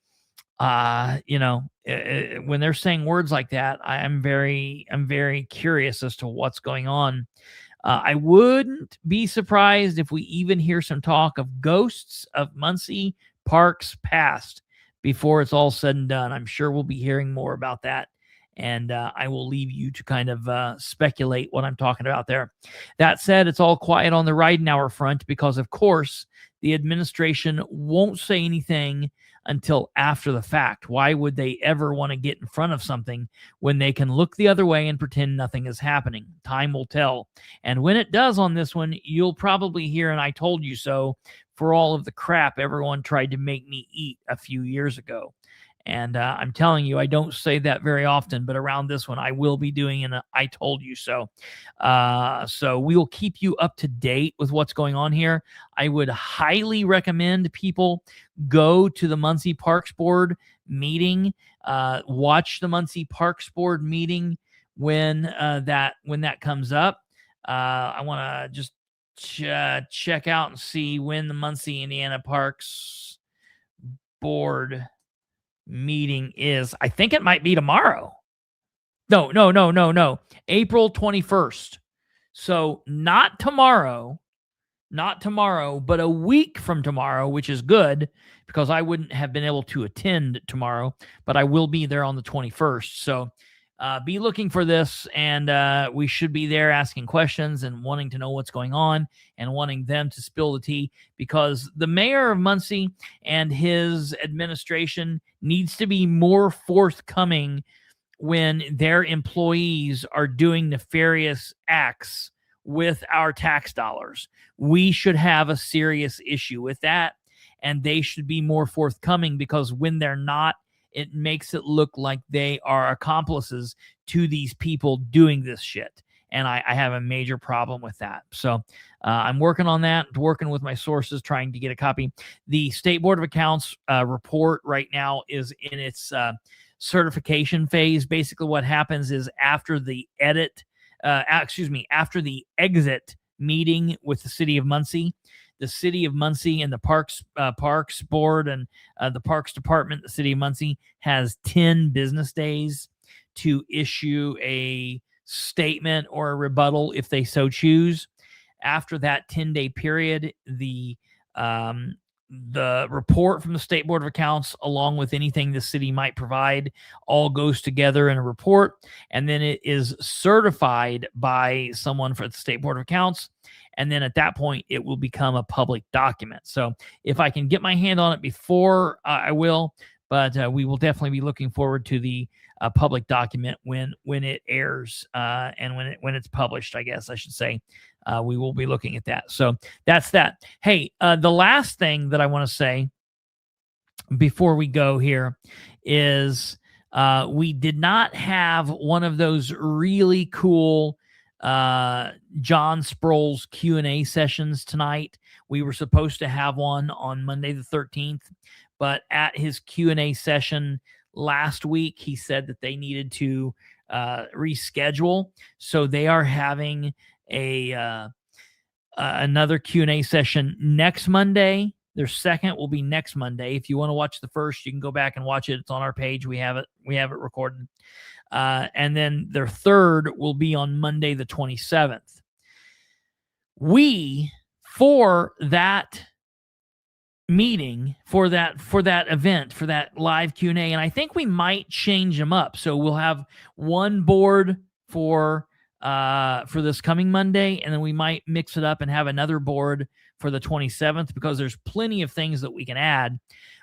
they're saying words like that, I'm very curious as to what's going on. I wouldn't be surprised if we even hear some talk of ghosts of Muncie Parks past before it's all said and done. I'm sure we'll be hearing more about that. And I will leave you to kind of speculate what I'm talking about there. That said, it's all quiet on the Ridenour front because, of course, the administration won't say anything until after the fact. Why would they ever want to get in front of something when they can look the other way and pretend nothing is happening? Time will tell. And when it does on this one, you'll probably hear an "I told you so" for all of the crap everyone tried to make me eat a few years ago. And I'm telling you, I don't say that very often, but around this one, I will be doing an "I told you so." So we will keep you up to date with what's going on here. I would highly recommend people go to the Muncie Parks Board meeting, watch the Muncie Parks Board meeting when that comes up. I want to just check out and see when the Muncie, Indiana Parks Board meeting is. I think it might be tomorrow. No. April 21st. So not tomorrow, but a week from tomorrow, which is good because I wouldn't have been able to attend tomorrow, but I will be there on the 21st. So be looking for this, and we should be there asking questions and wanting to know what's going on and wanting them to spill the tea, because the mayor of Muncie and his administration needs to be more forthcoming when their employees are doing nefarious acts with our tax dollars. We should have a serious issue with that, and they should be more forthcoming, because when they're not, it makes it look like they are accomplices to these people doing this shit. And I have a major problem with that. So I'm working on that, working with my sources, trying to get a copy. The State Board of Accounts report right now is in its certification phase. Basically what happens is after the after the exit meeting with the city of Muncie, the city of Muncie and the Parks Board and the Parks Department, the city of Muncie, has 10 business days to issue a statement or a rebuttal if they so choose. After that 10-day period, the report from the State Board of Accounts, along with anything the city might provide, all goes together in a report, and then it is certified by someone for the State Board of Accounts. And then at that point, it will become a public document. So if I can get my hand on it before, I will. But we will definitely be looking forward to the public document when it airs and when it's published, I guess I should say. We will be looking at that. So that's that. Hey, the last thing that I want to say before we go here is we did not have one of those really cool John Sproles Q&A sessions tonight. We were supposed to have one on Monday the 13th, but at his Q&A session last week, he said that they needed to reschedule. So they are having another Q&A session next Monday. Their second will be next Monday. If you want to watch the first, you can go back and watch it. It's on our page. We have it recorded. And then their third will be on Monday the 27th. We, for that meeting, for that event, for that live Q&A, and I think we might change them up. So we'll have one board for this coming Monday, and then we might mix it up and have another board for the 27th, because there's plenty of things that we can add.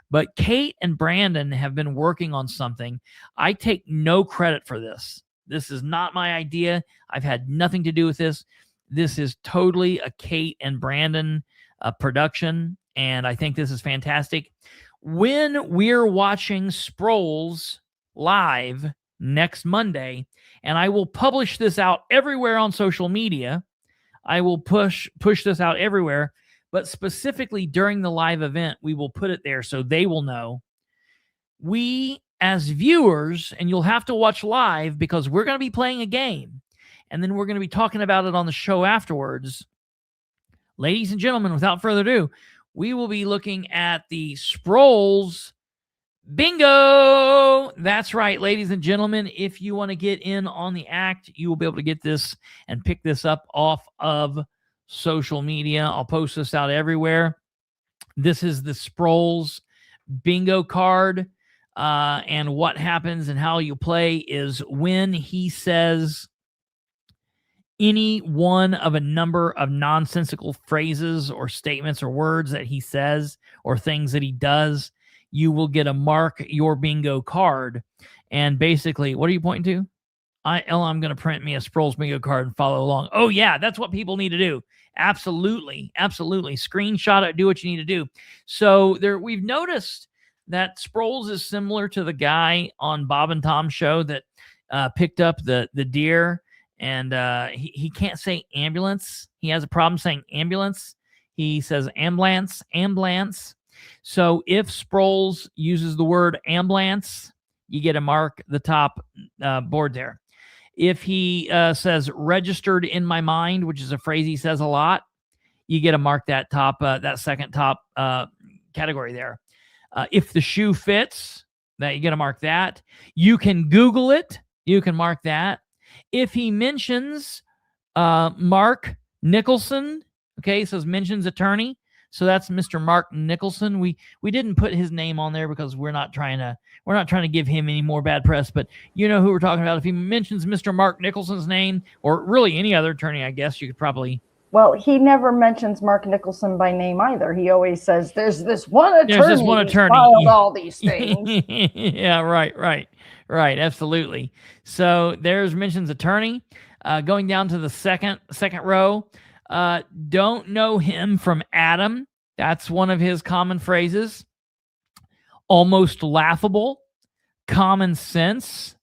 But Kate and Brandon have been working on something. I take no credit for this. This is not my idea. I've had nothing to do with this. This is totally a Kate and Brandon production, and I think this is fantastic. When we're watching Sproles live next Monday, and I will publish this out everywhere on social media. I will push this out everywhere, but specifically during the live event, we will put it there so they will know. We, as viewers, and you'll have to watch live because we're going to be playing a game, and then we're going to be talking about it on the show afterwards. Ladies and gentlemen, without further ado, we will be looking at the Sproles Bingo. That's right, ladies and gentlemen. If you want to get in on the act, you will be able to get this and pick this up off of social media. I'll post this out everywhere. This is the Sproles Bingo card. And what happens and how you play is when he says any one of a number of nonsensical phrases or statements or words that he says or things that he does, you will get a Mark Your Bingo card. And basically, what are you pointing to? I'm going to print me a Sproles bingo card and follow along. Oh, yeah, that's what people need to do. Absolutely. Absolutely. Screenshot it. Do what you need to do. So we've noticed that Sproles is similar to the guy on Bob and Tom's show that picked up the deer, and he can't say ambulance. He has a problem saying ambulance. He says ambulance. So if Sproles uses the word ambulance, you get to mark the top board there. If he says registered in my mind, which is a phrase he says a lot, you get to mark that top, that second top category there. If the shoe fits, that you get to mark that. You can Google it. You can mark that. If he mentions Mark Nicholson, okay, it says mentions attorney. So that's Mr. Mark Nicholson. We didn't put his name on there because we're not trying to give him any more bad press, but you know who we're talking about. If he mentions Mr. Mark Nicholson's name, or really any other attorney, I guess you could probably. Well, he never mentions Mark Nicholson by name either. He always says, "There's this one attorney. There's this one attorney filed all these things." Yeah, right. Absolutely. So there's mentions attorney. Going down to the second row. Don't know him from Adam. That's one of his common phrases. Almost laughable. Common sense.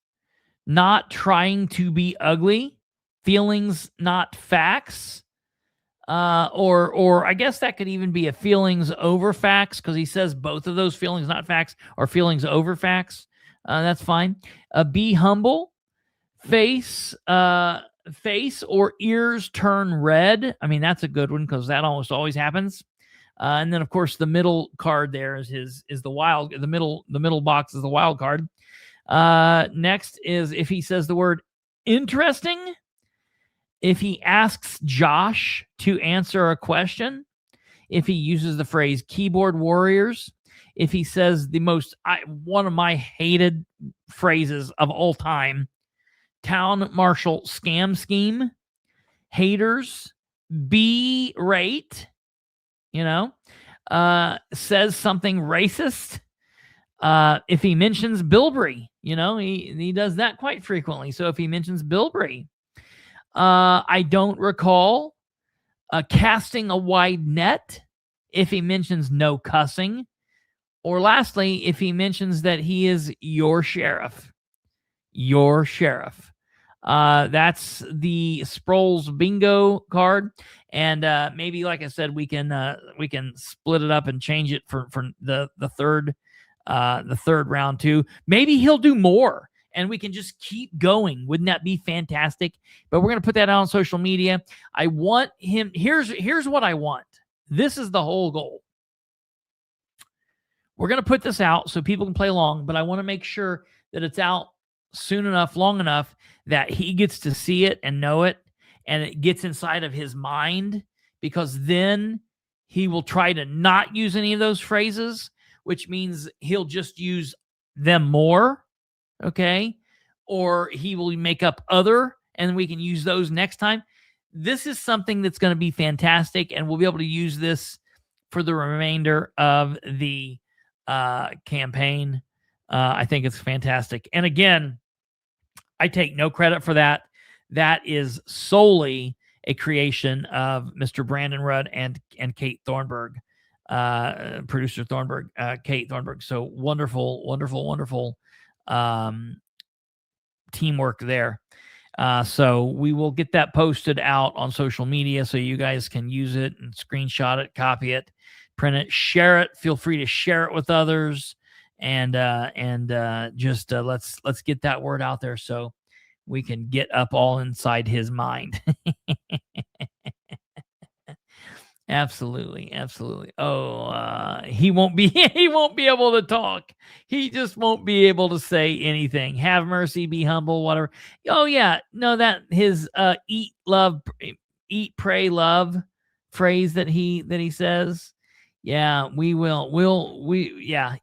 Not trying to be ugly. Feelings, not facts. Or I guess that could even be a feelings over facts, because he says both of those, feelings, not facts, or feelings over facts. That's fine. Be humble. Face or ears turn red. I mean, that's a good one because that almost always happens. And then, of course, the middle card there is the wild. The middle box is the wild card. Next is if he says the word interesting. If he asks Josh to answer a question. If he uses the phrase keyboard warriors. If he says one of my hated phrases of all time. Town marshal scam scheme, haters, B-rate, says something racist. If he mentions Bilbrey, he does that quite frequently. So if he mentions Bilbrey, I don't recall casting a wide net. If he mentions no cussing, or lastly, if he mentions that he is your sheriff. That's the Sproles bingo card, and maybe, like I said, we can split it up and change it for the third round too. Maybe he'll do more, and we can just keep going. Wouldn't that be fantastic? But we're gonna put that out on social media. I want him. Here's what I want. This is the whole goal. We're gonna put this out so people can play along, but I want to make sure that it's out soon enough, long enough that he gets to see it and know it, and it gets inside of his mind, because then he will try to not use any of those phrases, which means he'll just use them more, okay? Or he will make up other, and we can use those next time. This is something that's going to be fantastic, and we'll be able to use this for the remainder of the campaign. I think it's fantastic. And again, I take no credit for that. That is solely a creation of Mr. Brandon Rudd and Kate Thornburg, producer Thornburg, Kate Thornburg. So wonderful teamwork there. So we will get that posted out on social media so you guys can use it and screenshot it, copy it, print it, share it. Feel free to share it with others. And just let's get that word out there so we can get up all inside his mind. Absolutely. Oh, he won't be able to talk. He just won't be able to say anything. Have mercy, be humble, whatever. Oh yeah, no, that his eat, pray, love phrase that he says. Yeah, we will. Yeah.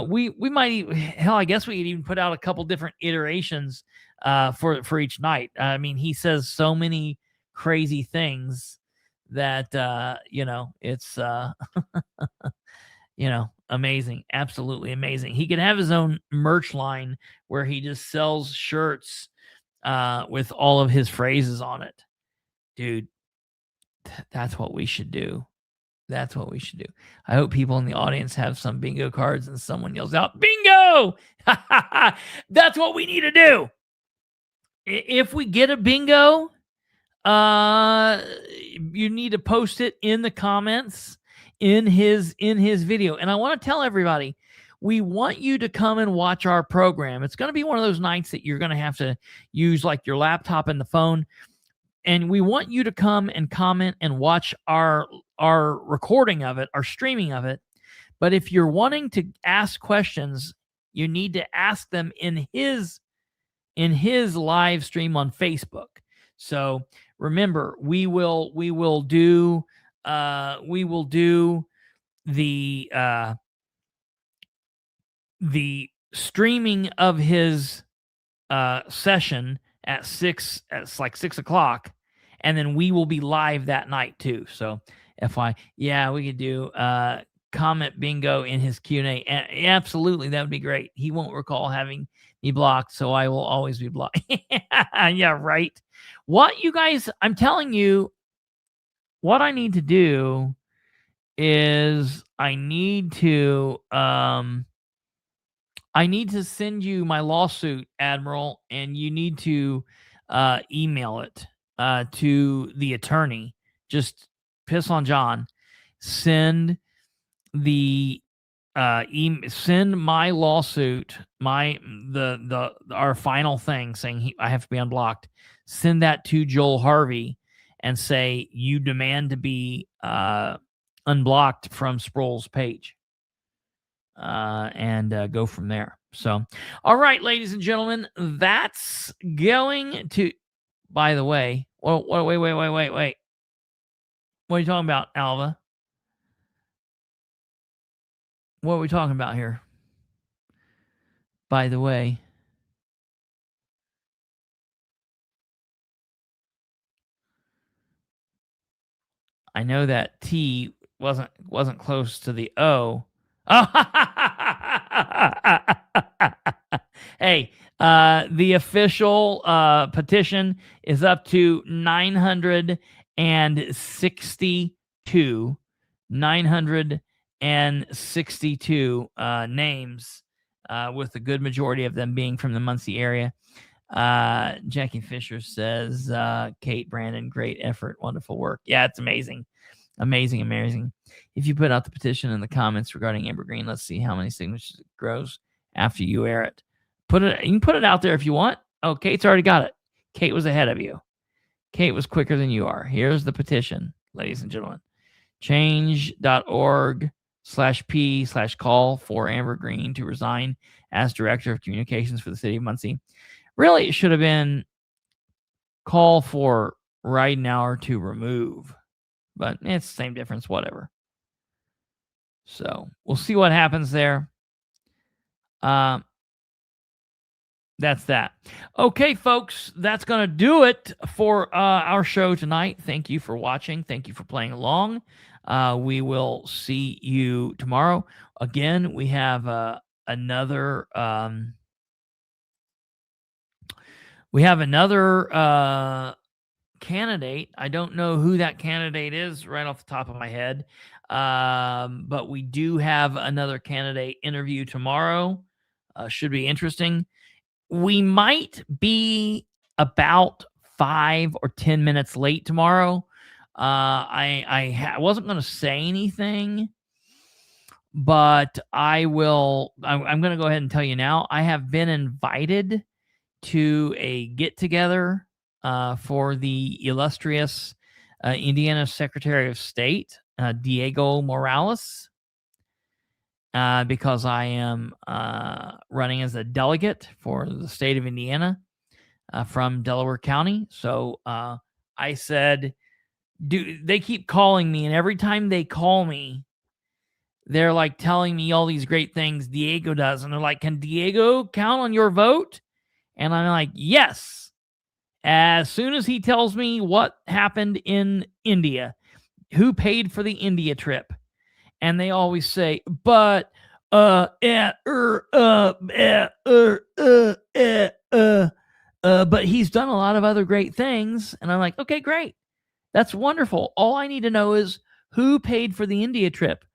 We might even, hell, I guess we could even put out a couple different iterations for each night. I mean, he says so many crazy things that it's amazing. Absolutely amazing. He could have his own merch line where he just sells shirts with all of his phrases on it. Dude, that's what we should do. That's what we should do. I hope people in the audience have some bingo cards and someone yells out, bingo! That's what we need to do. If we get a bingo, you need to post it in the comments in his video. And I want to tell everybody, we want you to come and watch our program. It's going to be one of those nights that you're going to have to use like your laptop and the phone. And we want you to come and comment and watch our recording of it, our streaming of it. But if you're wanting to ask questions, you need to ask them in his live stream on Facebook. So remember, we will do the streaming of his session at 6 o'clock, and then we will be live that night too. So we could do comment bingo in his Q&A. Absolutely, that would be great. He won't recall having me blocked, so I will always be blocked. Yeah, right. What you guys, I'm telling you, what I need to do is I need to send you my lawsuit, Admiral, and you need to email it to the attorney. Just piss on John. Send the send my lawsuit, our final thing saying I have to be unblocked. Send that to Joel Harvey and say you demand to be unblocked from Sproles' page. And go from there. So, all right, ladies and gentlemen, that's going to. By the way, wait. What are you talking about, Alva? What are we talking about here? By the way, I know that T wasn't close to the O. Hey, the official petition is up to 962 names, with a good majority of them being from the Muncie area. Jackie Fisher says, Kate, Brandon, great effort, wonderful work. Yeah, it's amazing. Amazing. If you put out the petition in the comments regarding Amber Green, let's see how many signatures it grows after you air it. You can put it out there if you want. Oh, Kate's already got it. Kate was ahead of you. Kate was quicker than you are. Here's the petition, ladies and gentlemen. Change.org/P/call for Amber Green to resign as Director of Communications for the City of Muncie. Really, it should have been call for Ridenhour to remove. But it's the same difference, whatever. So we'll see what happens there. That's that. Okay, folks, that's going to do it for our show tonight. Thank you for watching. Thank you for playing along. We will see you tomorrow. Again, we have another candidate. I don't know who that candidate is right off the top of my head, but we do have another candidate interview tomorrow. Should be interesting. We might be about 5 or 10 minutes late tomorrow. I wasn't going to say anything, but I will. I'm going to go ahead and tell you now. I have been invited to a get-together for the illustrious Indiana Secretary of State, Diego Morales, because I am running as a delegate for the state of Indiana from Delaware County. So I said, they keep calling me, and every time they call me, they're like telling me all these great things Diego does. And they're like, can Diego count on your vote? And I'm like, yes. As soon as he tells me what happened in India, who paid for the India trip. And they always say, but but he's done a lot of other great things. And I'm like, okay, great. That's wonderful. All I need to know is who paid for the India trip.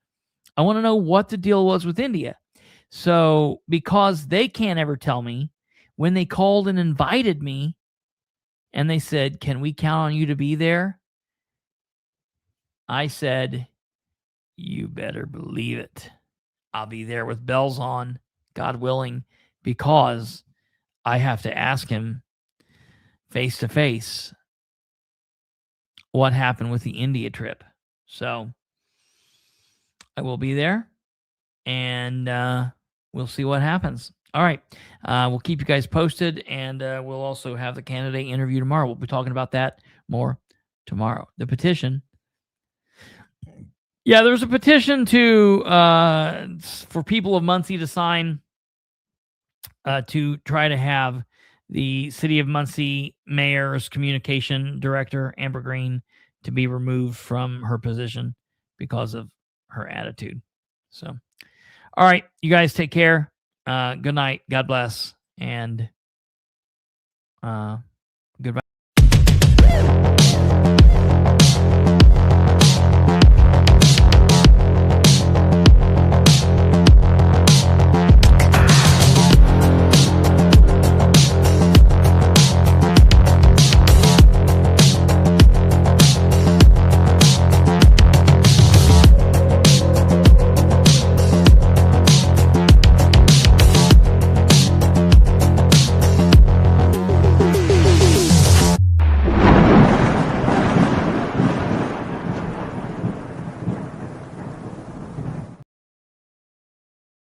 I want to know what the deal was with India. So because they can't ever tell me, when they called and invited me and they said, can we count on you to be there? I said, you better believe it. I'll be there with bells on, God willing, because I have to ask him face to face what happened with the India trip. So I will be there, and we'll see what happens. All right. We'll keep you guys posted, and we'll also have the candidate interview tomorrow. We'll be talking about that more tomorrow. The petition. Yeah, there's a petition for people of Muncie to sign to try to have the City of Muncie Mayor's communication director, Amber Green, to be removed from her position because of her attitude. So, all right, you guys take care. Good night. God bless. And